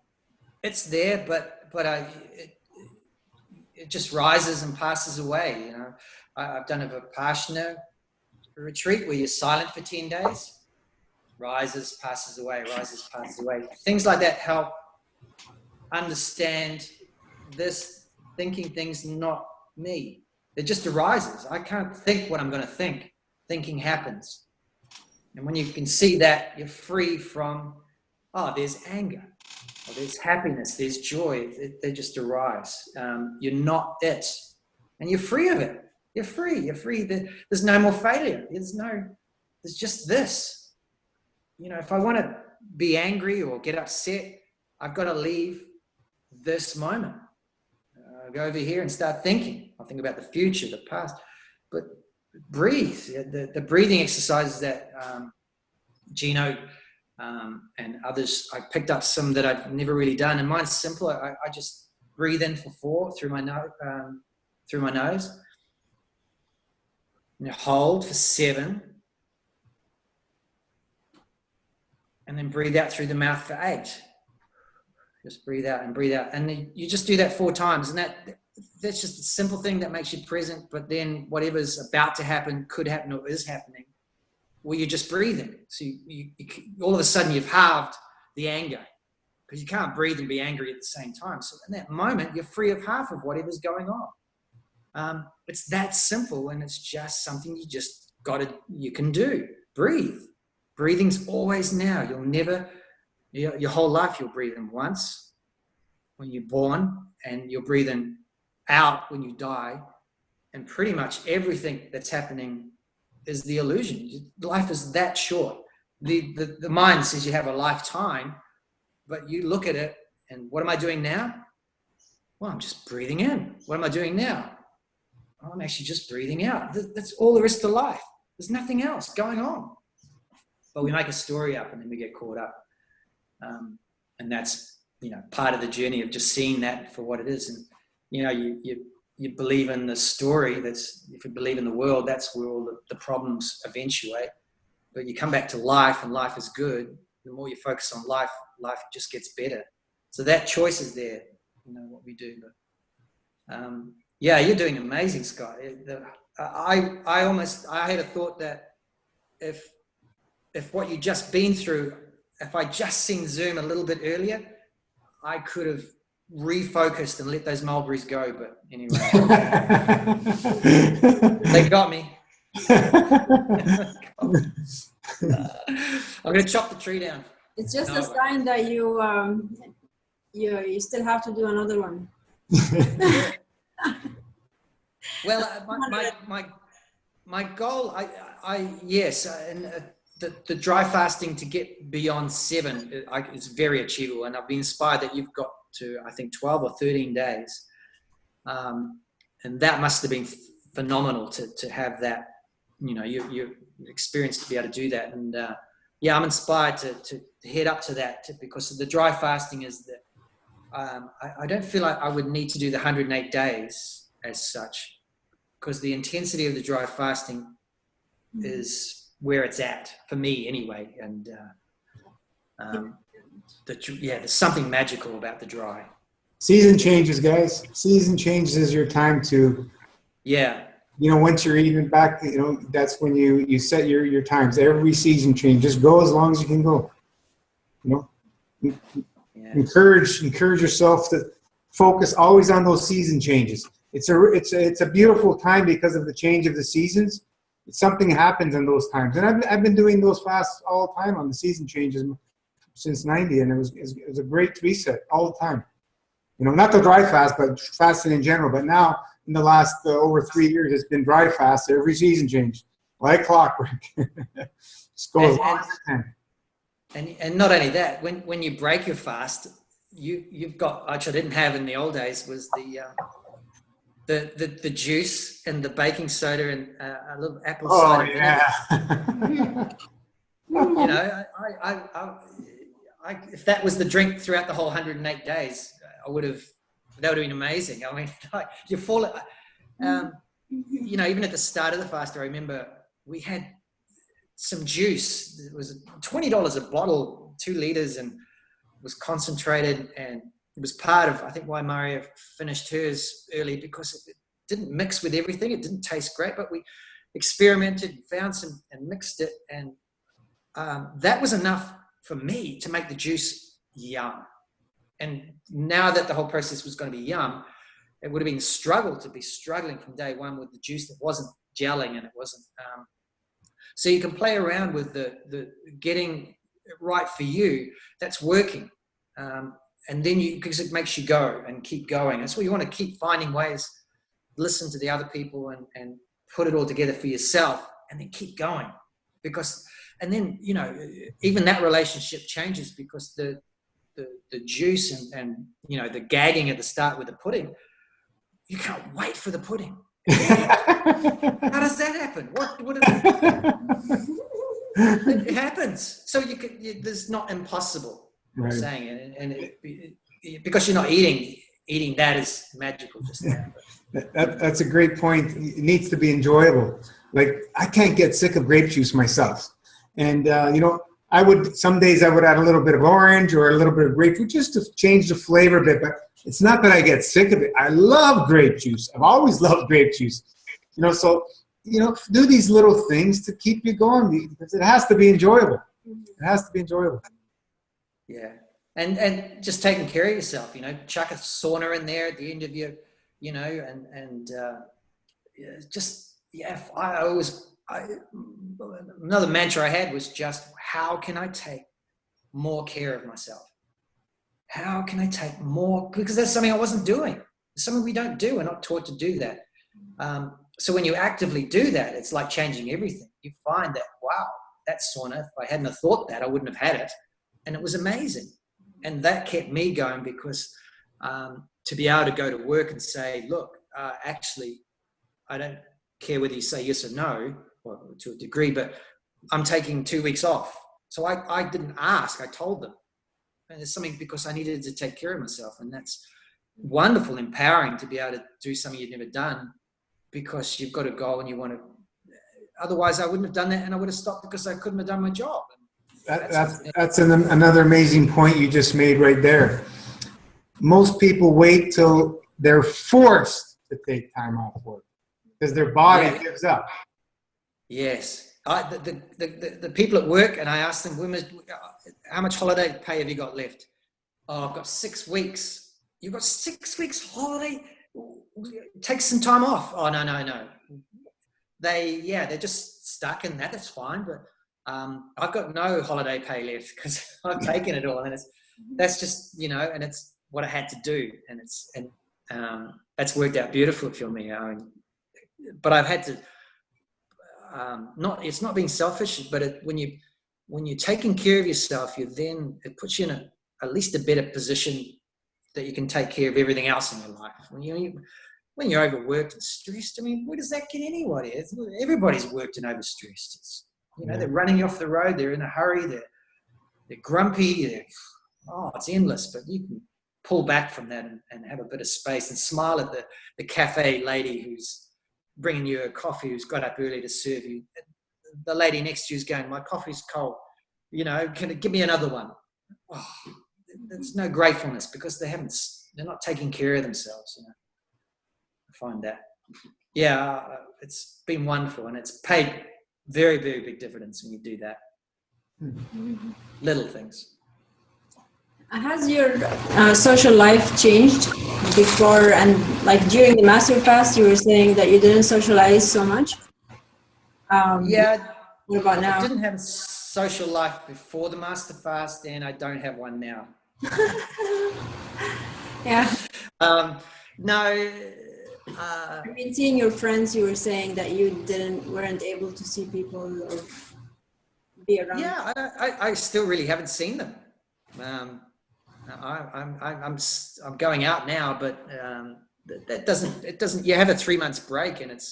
it's there, but it just rises and passes away. I've done a Vipassana retreat where you're silent for 10 days. Rises, passes away, rises, passes away. Things like that help understand this thinking thing's not me. It just arises. I can't think what I'm going to think. Thinking happens. And when you can see that, you're free from, there's anger, or there's happiness, there's joy. They just arise. You're not it. And you're free of it. You're free. You're free. There's no more failure. There's just this. If I want to be angry or get upset, I've got to leave this moment. Go over here and start thinking. I'll think about the future, the past, but breathe. The breathing exercises that Gino and others, I picked up some that I've never really done, and mine's simple. I just breathe in for 4 through my nose, and hold for 7, and then breathe out through the mouth for 8. Just breathe out and breathe out. And then you just do that 4 times. And that's just a simple thing that makes you present. But then whatever's about to happen, could happen, or is happening, well, you're just breathing. So you all of a sudden you've halved the anger, because you can't breathe and be angry at the same time. So in that moment, you're free of half of whatever's going on. It's that simple, and it's just something you can do. Breathe. Breathing's always now. You'll never... Your whole life, you'll breathe in once when you're born, and you'll breathe in out when you die. And pretty much everything that's happening is the illusion. Life is that short. The mind says you have a lifetime, but you look at it and what am I doing now? Well, I'm just breathing in. What am I doing now? Oh, I'm actually just breathing out. That's all there is to life. There's nothing else going on. But we make a story up and then we get caught up. And that's part of the journey of just seeing that for what it is. And, you believe in the story. If you believe in the world, that's where all the problems eventuate. But you come back to life, and life is good. The more you focus on life just gets better. So that choice is there, what we do. But you're doing amazing, Scott. I had a thought that if what you just been through, if I just seen Zoom a little bit earlier, I could have refocused and let those mulberries go. But anyway, they got me. I'm going to chop the tree down. It's just a sign that you still have to do another one. Well, my goal, yes, and the dry fasting to get beyond 7 is very achievable, and I've been inspired that you've got to, I think, 12 or 13 days, and that must have been phenomenal to have that, your experience to be able to do that. And I'm inspired to head up to that, because the dry fasting is that I don't feel like I would need to do the 108 days as such, because the intensity of the dry fasting is where it's at for me anyway. And there's something magical about the dry. Season changes, guys. Season changes is your time to, once you're eating back, that's when you set your times. Every season change. Just go as long as you can go. Encourage yourself to focus always on those season changes. It's a beautiful time because of the change of the seasons. Something happens in those times, and I've been doing those fasts all the time on the season changes since '90, and it was a great reset all the time. Not the dry fast, but fasting in general. But now in the last over 3 years, it's been dry fast every season change, like clockwork. Just go as long as you can. And not only that, when you break your fast, you've got, which I didn't have in the old days, was the juice and the baking soda and a little apple cider. If that was the drink throughout the whole 108 days, that would have been amazing. I mean, you fall, even at the start of the fast, I remember we had some juice. It was $20 a bottle, 2 liters, and it was concentrated, and it was part of, I think, why Maria finished hers early, because it didn't mix with everything. It didn't taste great, but we experimented, found some, and mixed it, and that was enough for me to make the juice yum. And now that the whole process was going to be yum, it would have been a struggle to be struggling from day one with the juice that wasn't gelling, and it wasn't. So you can play around with the getting it right for you. That's working. And then because it makes you go and keep going. That's what you want to keep finding ways, listen to the other people and put it all together for yourself, and then keep going. And then, even that relationship changes, because the juice and the gagging at the start with the pudding, you can't wait for the pudding. How does that happen? It happens. So there's not impossible. Right. I'm saying it, and because you're not eating that is magical. Just that's a great point. It needs to be enjoyable. Like, I can't get sick of grape juice myself, and some days I would add a little bit of orange or a little bit of grapefruit just to change the flavor a bit. But it's not that I get sick of it. I love grape juice. I've always loved grape juice. So do these little things to keep you going, because it has to be enjoyable. It has to be enjoyable. Yeah. And just taking care of yourself, chuck a sauna in there at the end of your, another mantra I had was just, how can I take more care of myself? How can I take more? Because that's something I wasn't doing. It's something we don't do. We're not taught to do that. So when you actively do that, it's like changing everything. You find that, wow, that sauna, if I hadn't have thought that, I wouldn't have had it. And it was amazing. And that kept me going, because to be able to go to work and say, look, actually, I don't care whether you say yes or no, or to a degree, but I'm taking 2 weeks off. So I didn't ask, I told them. and it's something because I needed to take care of myself. And that's wonderful, empowering to be able to do something you've never done because you've got a goal and you want to. Otherwise, I wouldn't have done that, and I would have stopped because I couldn't have done my job. That's another amazing point you just made right there. Most people wait till they're forced to take time off work because their body gives up. Yes. The people at work, and I asked them, how much holiday pay have you got left? Oh, I've got 6 weeks. You've got 6 weeks holiday? Take some time off. Oh, no. They're just stuck in that. That's fine. But I've got no holiday pay left because I've taken it all. And that's just, and it's what I had to do. And that's worked out beautifully for me. But I've had to, it's not being selfish, but when you're taking care of yourself, it puts you in at least a better position that you can take care of everything else in your life. When you're overworked and stressed, I mean, where does that get anybody? Everybody's worked and overstressed. They're running off the road. They're in a hurry. They're grumpy. It's endless. But you can pull back from that and have a bit of space and smile at the cafe lady who's bringing you a coffee, who's got up early to serve you. The lady next to you is going, my coffee's cold. Can it give me another one? Oh, there's no gratefulness because they're not taking care of themselves. I find that. Yeah, it's been wonderful, and it's paid very, very big dividends when you do that. Little things. Has your social life changed before and during the master fast? You were saying that you didn't socialize so much. What about now? I didn't have a social life before the master fast, and I don't have one now. Yeah. No. I've been seeing your friends. You were saying that you weren't able to see people or be around. Yeah, I still really haven't seen them. I'm going out now, but it doesn't. You have a 3 months break, and it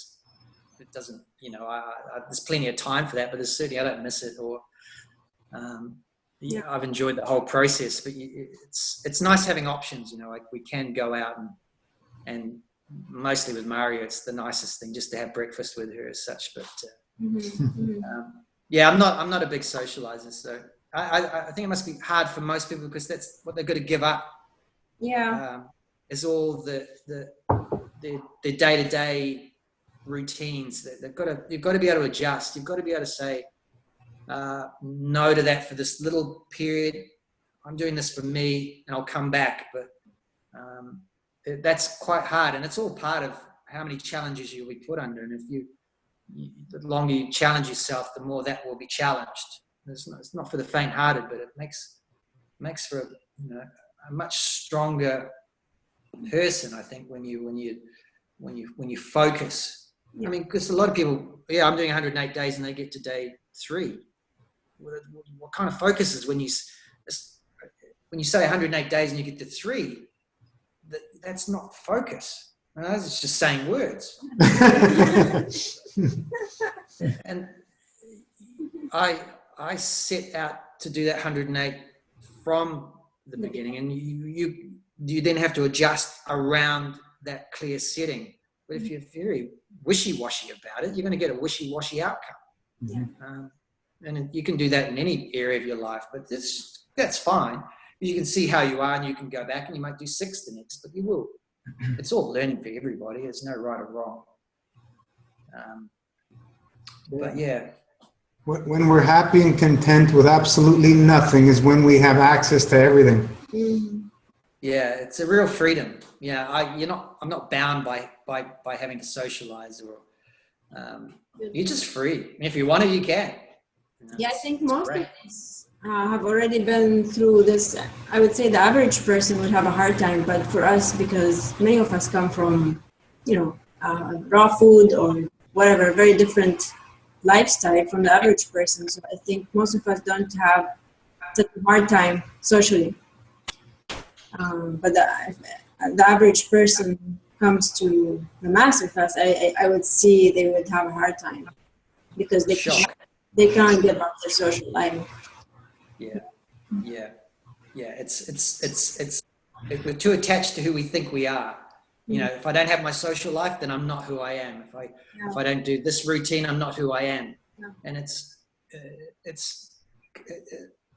doesn't. There's plenty of time for that, but there's certainly I don't miss it. Or I've enjoyed the whole process, but it's nice having options. We can go out and mostly with Mario, it's the nicest thing just to have breakfast with her as such. But I'm not a big socializer, so I think it must be hard for most people because that's what they've got to give up. Yeah, is all the day-to-day routines that you've got to be able to adjust. You've got to be able to say no to that for this little period. I'm doing this for me, and I'll come back. But that's quite hard, and it's all part of how many challenges you'll be put under. And if the longer you challenge yourself, the more that will be challenged. It's not for the faint-hearted, but it makes for a much stronger person, I think, when you focus. Yeah. I mean, because a lot of people, I'm doing 108 days, and they get to day 3. What kind of focus is when you say 108 days and you get to 3? That's not focus. It's just saying words. And I set out to do that 108 from the beginning, and you then have to adjust around that clear setting. But if you're very wishy-washy about it, you're going to get a wishy-washy outcome. Yeah. And you can do that in any area of your life, but that's fine. You can see how you are, and you can go back, and you might do 6 the next, but you will. It's all learning for everybody. There's no right or wrong. But yeah. When we're happy and content with absolutely nothing is when we have access to everything. Yeah, it's a real freedom. Yeah, I'm not bound by having to socialize or. You're just free. And if you want to, you can. Yeah, I think most of us have already been through this. I would say the average person would have a hard time, but for us, because many of us come from, raw food or whatever, very different lifestyle from the average person. So I think most of us don't have such a hard time socially. But the average person comes to the master fast, I would see they would have a hard time because they can't give up their social life. Yeah. Yeah, we're too attached to who we think we are. You know, if I don't have my social life, then I'm not who I am. If I don't do this routine, I'm not who I am. No. And it's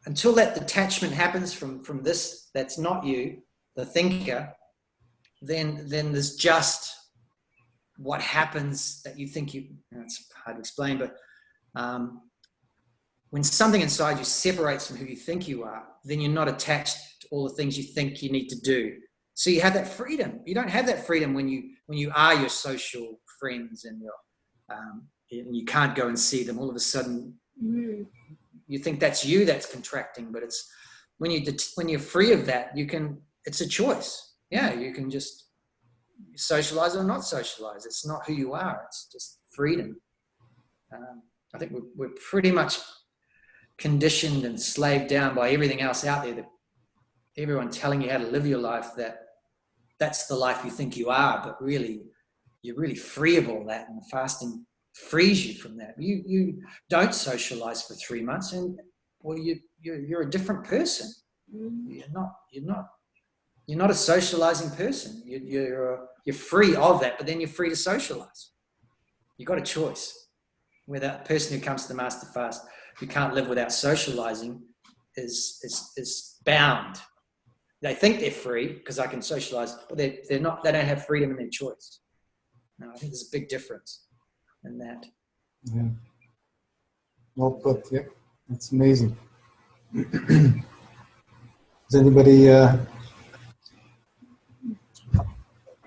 until that detachment happens from this, that's not you, the thinker, then there's just what happens that you think it's hard to explain, but when something inside you separates from who you think you are, then you're not attached to all the things you think you need to do. So you have that freedom. You don't have that freedom when you are your social friends and you can't go and see them. All of a sudden, you think that's you that's contracting, but it's when you're free of that, it's a choice. Yeah, you can just socialize or not socialize. It's not who you are. It's just freedom. I think we're pretty much conditioned and slaved down by everything else out there, that everyone telling you how to live your life, that's the life you think you are, but really you're really free of all that, and fasting frees you from that. You don't socialize for 3 months, and well, you're a different person. You're not a socializing person. You're free of that, but then you're free to socialize. You've got a choice. Where that person who comes to the Master Fast, who can't live without socializing, is bound. They think they're free because I can socialize, but they're not. They don't have freedom in their choice. No, I think there's a big difference in that. Yeah. Well put. Yeah, that's amazing. Does anybody got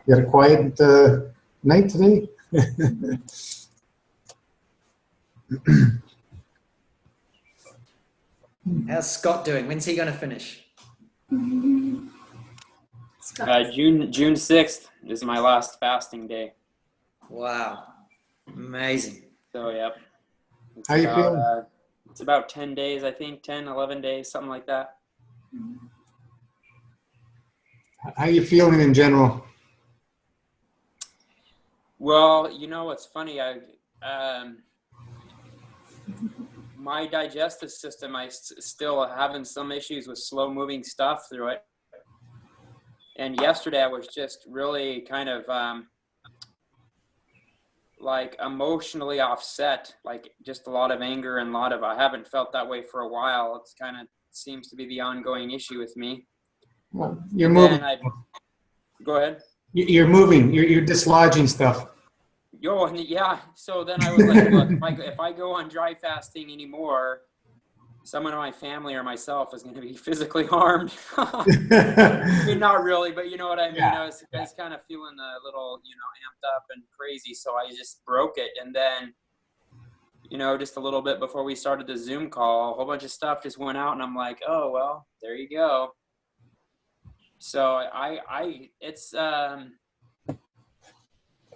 a quiet night today? How's Scott doing? When's he going to finish? June 6th is my last fasting day. Wow, amazing. So yep. How you feeling? It's about 10 days, I think, 10, 11 days, something like that. How you feeling in general? Well, you know what's funny? My digestive system, still having some issues with slow moving stuff through it. And yesterday I was just really kind of like emotionally offset, like just a lot of anger and I haven't felt that way for a while. It's kind of seems to be the ongoing issue with me. Well, you're moving. Go ahead. You're moving. You're dislodging stuff. Yeah. So then I was like, look, if I go on dry fasting anymore, someone in my family or myself is going to be physically harmed. I mean, not really, but you know what I mean? Yeah. I was kind of feeling a little, amped up and crazy. So I just broke it. And then, just a little bit before we started the Zoom call, a whole bunch of stuff just went out and I'm like, oh, well, there you go. So it's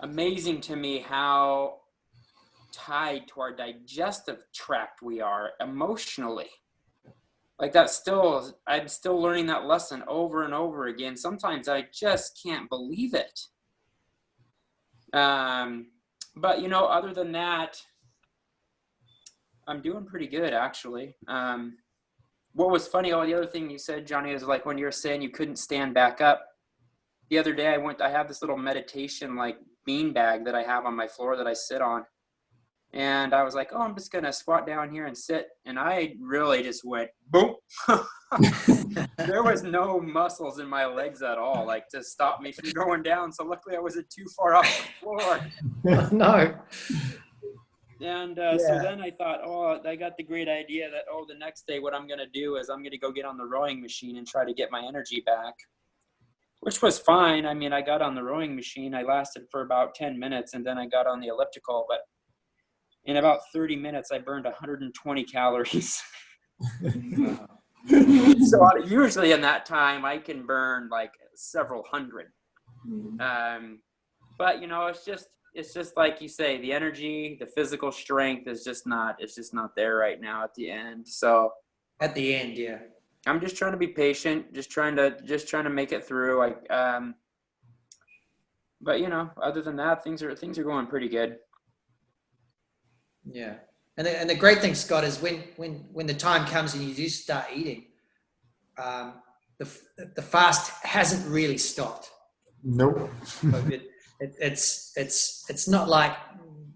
amazing to me how tied to our digestive tract we are emotionally. Like I'm still learning that lesson over and over again. Sometimes I just can't believe it. But other than that, I'm doing pretty good actually. What was funny, the other thing you said, Johnny, is like when you're saying you couldn't stand back up. The other day I have this little meditation like bean bag that I have on my floor that I sit on. And I was like, oh, I'm just going to squat down here and sit. And I really just went, boom. There was no muscles in my legs at all, like to stop me from going down. So luckily I wasn't too far off the floor. No. And so then I thought, I got the great idea that, the next day what I'm going to do is I'm going to go get on the rowing machine and try to get my energy back, which was fine. I mean, I got on the rowing machine. I lasted for about 10 minutes and then I got on the elliptical, but in about 30 minutes, I burned 120 calories. So usually in that time, I can burn like several hundred. But it's just like you say, the energy, the physical strength is just not there right now at the end. So at the end, yeah. I'm just trying to be patient, just trying to make it through. But other than that, things are going pretty good. Yeah, and the great thing, Scott, is when the time comes and you do start eating, the fast hasn't really stopped. Nope. So it's not like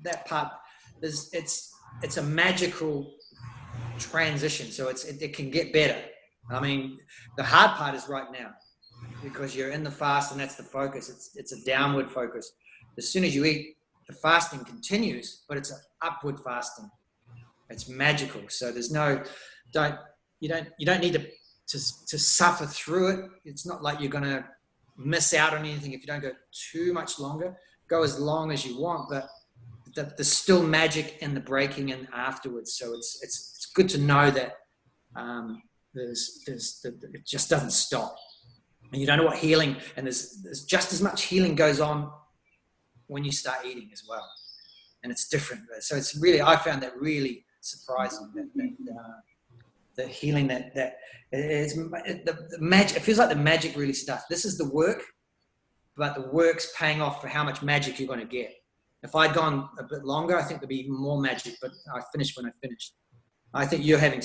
that part. It's a magical transition. So it can get better. I mean, the hard part is right now, because you're in the fast and that's the focus. It's a downward focus. As soon as you eat, the fasting continues, but it's an upward fasting. It's magical. So there's you don't need to suffer through it. It's not like you're going to miss out on anything if you don't go too much longer. Go as long as you want, but there's still magic in the breaking and afterwards. So it's good to know that it just doesn't stop. And you don't know what healing, and there's just as much healing goes on when you start eating as well. And it's different. So it's really, I found that really surprising, the healing that is the magic. It feels like the magic really starts. This is the work, but the work's paying off for how much magic you're going to get. If I'd gone a bit longer, I think there'd be even more magic, but I finished when I finished. I think you're having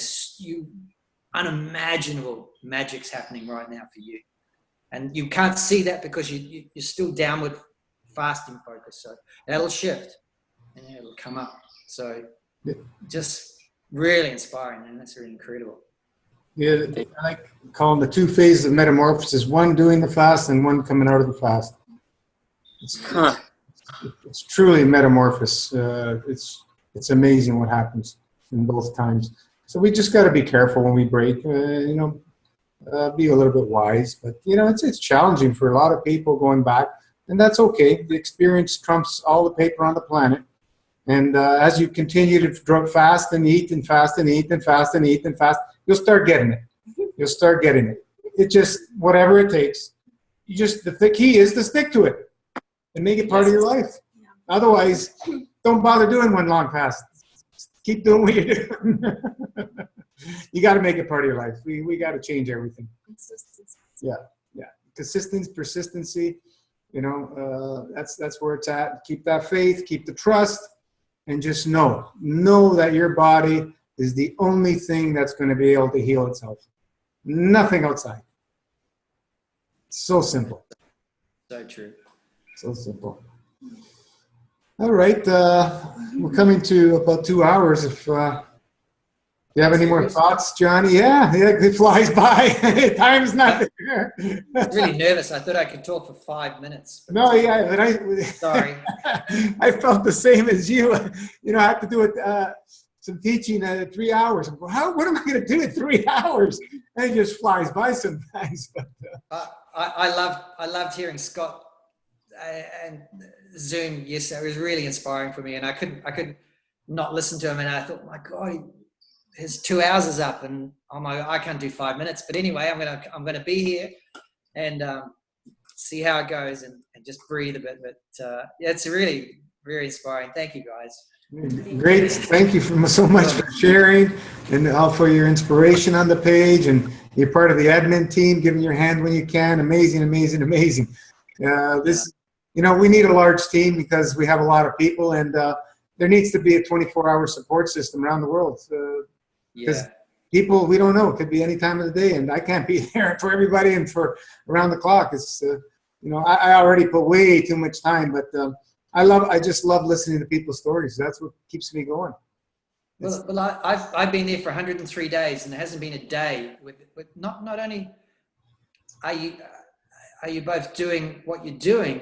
unimaginable magic's happening right now for you. And you can't see that because you're still downward fasting focus. So that'll shift and it'll come up. So just really inspiring, and that's really incredible. Yeah, I like calling the two phases of metamorphosis, one doing the fast and one coming out of the fast. It's truly metamorphosis. It's amazing what happens in both times. So we just got to be careful when we break, be a little bit wise. But, it's challenging for a lot of people going back, and that's okay. The experience trumps all the paper on the planet. And as you continue to fast and eat and fast and eat and fast and eat and fast, you'll start getting it. You'll start getting it. It just, whatever it takes. The key is to stick to it and make it part of your life. Yeah. Otherwise, don't bother doing one long fast. Keep doing what you're doing. You got to make it part of your life. We got to change everything. Consistency. Yeah. Consistency, persistency. That's where it's at. Keep that faith. Keep the trust. And just know that your body is the only thing that's going to be able to heal itself. Nothing outside. So simple. So true. So simple. All right. We're coming to about 2 hours. If you have any more thoughts, Johnny? Yeah, it flies by. Time's nothing. I was really nervous. I thought I could talk for 5 minutes. No, yeah, but Sorry. I felt the same as you. I have to do some teaching at 3 hours. What am I going to do in 3 hours? And it just flies by sometimes. But, I loved hearing Scott and Zoom. Yes, it was really inspiring for me, and I could not listen to him. And I thought, my God, his 2 hours is up, and I can't do 5 minutes. But anyway, I'm gonna be here and see how it goes and just breathe a bit. But it's really very inspiring. Thank you, guys. Great. Thank you so much for sharing and all for your inspiration on the page, and you're part of the admin team, giving your hand when you can. Amazing. We need a large team because we have a lot of people, and there needs to be a 24-hour support system around the world. Because people, we don't know, it could be any time of the day, and I can't be there for everybody and for around the clock. It's, I already put way too much time, but I just love listening to people's stories. That's what keeps me going. Well, I've been there for 103 days, and there hasn't been a day with not only are you both doing what you're doing,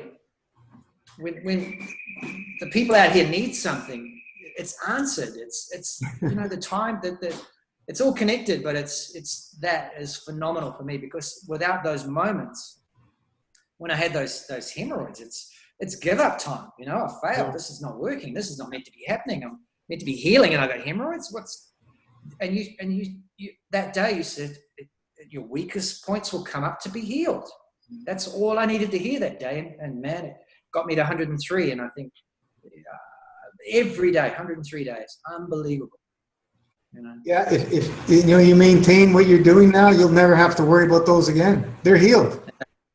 when the people out here need something, it's answered. It's the time that it's all connected, but that is phenomenal for me, because without those moments, when I had those hemorrhoids, it's give up time. I failed. This is not working. This is not meant to be happening. I'm meant to be healing, and I got hemorrhoids. And you that day you said your weakest points will come up to be healed. That's all I needed to hear that day, and man, it got me to 103, and I think every day, 103 days, unbelievable. Yeah, if you maintain what you're doing now, you'll never have to worry about those again. They're healed.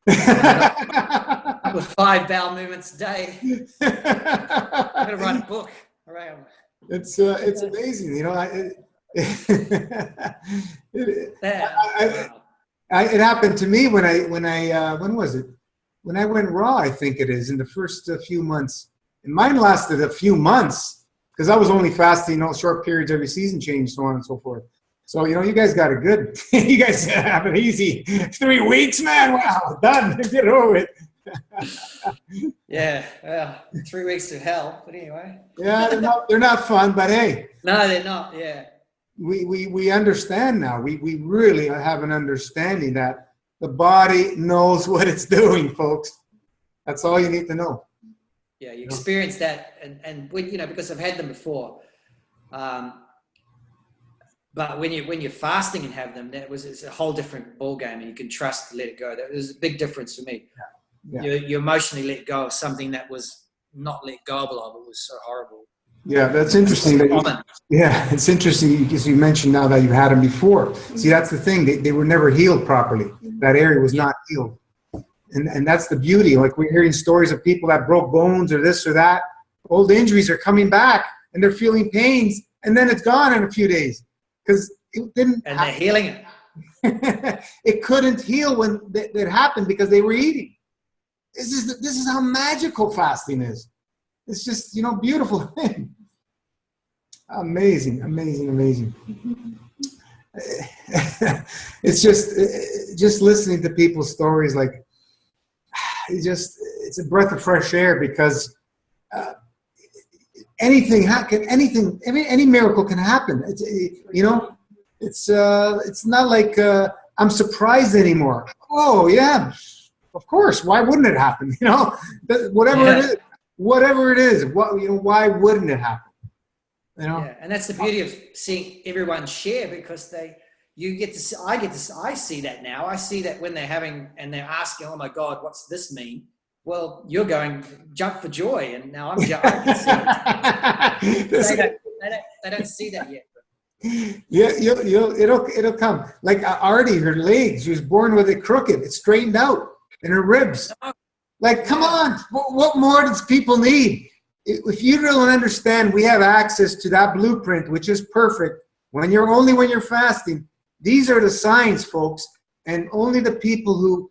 With 5 bowel movements a day. I'm gonna write a book. All right. It's amazing, Wow. It happened to me when was it? When I went raw, I think it is, in the first few months. And mine lasted a few months because I was only fasting, short periods every season change, so on and so forth. So, you guys got it good. You guys have it easy. 3 weeks, man. Wow, done. Get it over with. Yeah, well, 3 weeks of hell, but anyway. Yeah, they're not fun, but hey. No, they're not, yeah. We understand now. We really have an understanding that the body knows what it's doing, folks. That's all you need to know. Yeah, you experience that, and when, because I've had them before. But when you're fasting and have them, it's a whole different ballgame, and you can trust to let it go. That was a big difference for me. Yeah. You emotionally let go of something that was not let goable of. It was so horrible. Yeah, that's interesting. It's interesting because you mentioned now that you had them before. See, that's the thing. They were never healed properly. That area was not healed. And that's the beauty. Like, we're hearing stories of people that broke bones or this or that. Old injuries are coming back, and they're feeling pains, and then it's gone in a few days because it didn't. And they're healing it. It couldn't heal when it happened because they were eating. This is how magical fasting is. It's just, beautiful thing. Amazing. It's just listening to people's stories, like, it's a breath of fresh air because any miracle can happen. It's not like I'm surprised anymore. Oh yeah, of course. Why wouldn't it happen? Whatever it is, why wouldn't it happen? Yeah, and that's the beauty of seeing everyone share, because I see that now. I see that when they're having and they're asking, "Oh my God, what's this mean?" Well, you're going jump for joy, and now I'm jumping. They don't see that yet. Yeah, it'll come. Like Artie, her legs, she was born with it crooked. It's straightened out, and her ribs. Like, come on, what more does people need? If you don't understand, we have access to that blueprint, which is perfect. When you're fasting, these are the signs, folks. And only the people who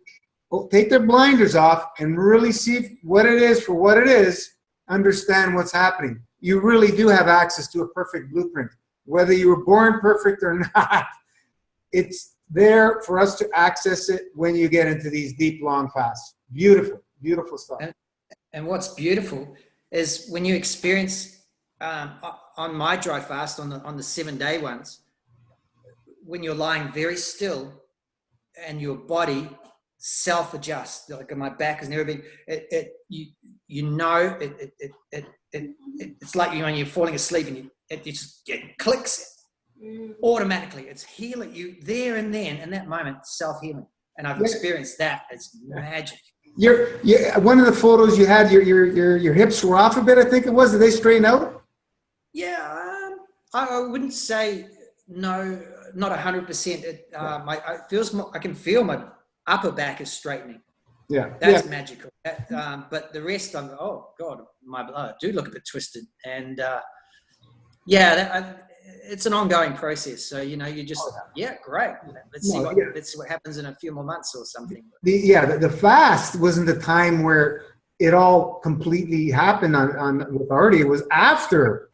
take their blinders off and really see what it is for what it is, understand what's happening. You really do have access to a perfect blueprint. Whether you were born perfect or not, it's there for us to access it when you get into these deep, long fasts. Beautiful stuff. And what's beautiful is when you experience on my dry fast, on the 7-day ones, when you're lying very still and your body self-adjusts, like my back has never been. It's like when you're falling asleep and it clicks automatically. It's healing you there and then in that moment, self-healing. And I've experienced that. It's magic. One of the photos you had, your hips were off a bit, I think it was. Did they straighten out? Yeah, I wouldn't say no, not 100%. I can feel my upper back is straightening. Yeah, that's magical. But the rest, oh God, I do look a bit twisted, and it's an ongoing process. So you just great. Let's see what happens in a few more months or something. The fast wasn't the time where it all completely happened with Artie. It was after,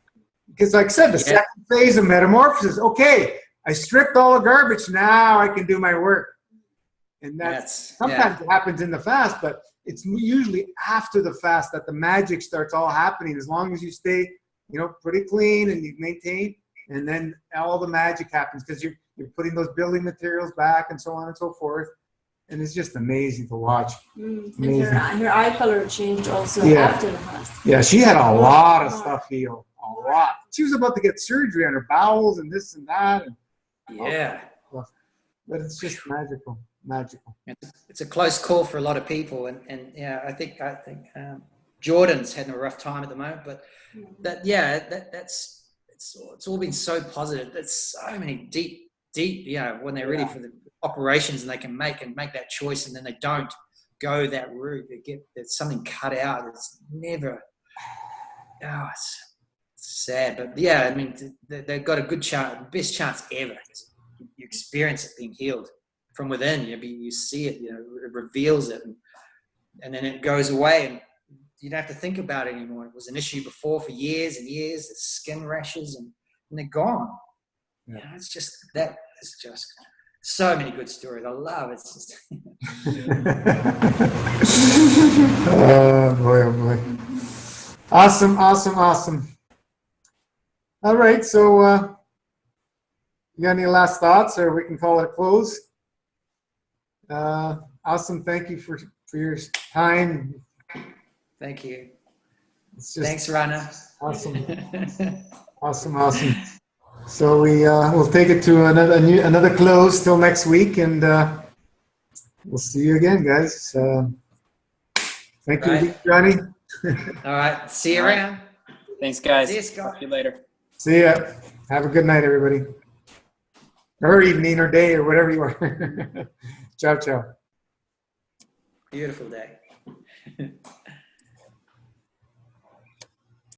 because like I said, the second phase of metamorphosis. Okay, I stripped all the garbage. Now I can do my work. And that's sometimes it happens in the fast, but it's usually after the fast that the magic starts all happening. As long as you stay, pretty clean and you maintain, and then all the magic happens because you're putting those building materials back and so on and so forth. And it's just amazing to watch. And her eye color changed also after the fast. Yeah, she had a lot of stuff healed. A lot. She was about to get surgery on her bowels and this and that. But it's just magical. It's a close call for a lot of people, and I think Jordan's having a rough time at the moment, but it's all been so positive. There's so many deep when they're ready for the operations and they can make that choice, and then they don't go that route. There's something cut out. It's never. It's sad, but they've got a good chance, best chance ever. You experience it being healed. from within. You see it, it reveals it, and then it goes away, and you don't have to think about it anymore. It was an issue before for years and years. The skin rashes, and they're gone. Yeah. It's just that. It's just so many good stories. I love it. It's just oh boy. Awesome. All right, so you got any last thoughts, or we can call it a close? Awesome. Thank you for your time. Thank you. It's just Thanks, Rana. Awesome. So we'll take it to another close till next week, and we'll see you again, guys. Thank you, Johnny. All right. See you around. Thanks, guys. See you, Scott. Talk to you later. See ya. Have a good night, everybody. Or evening or day or whatever you are. Ciao. Beautiful day.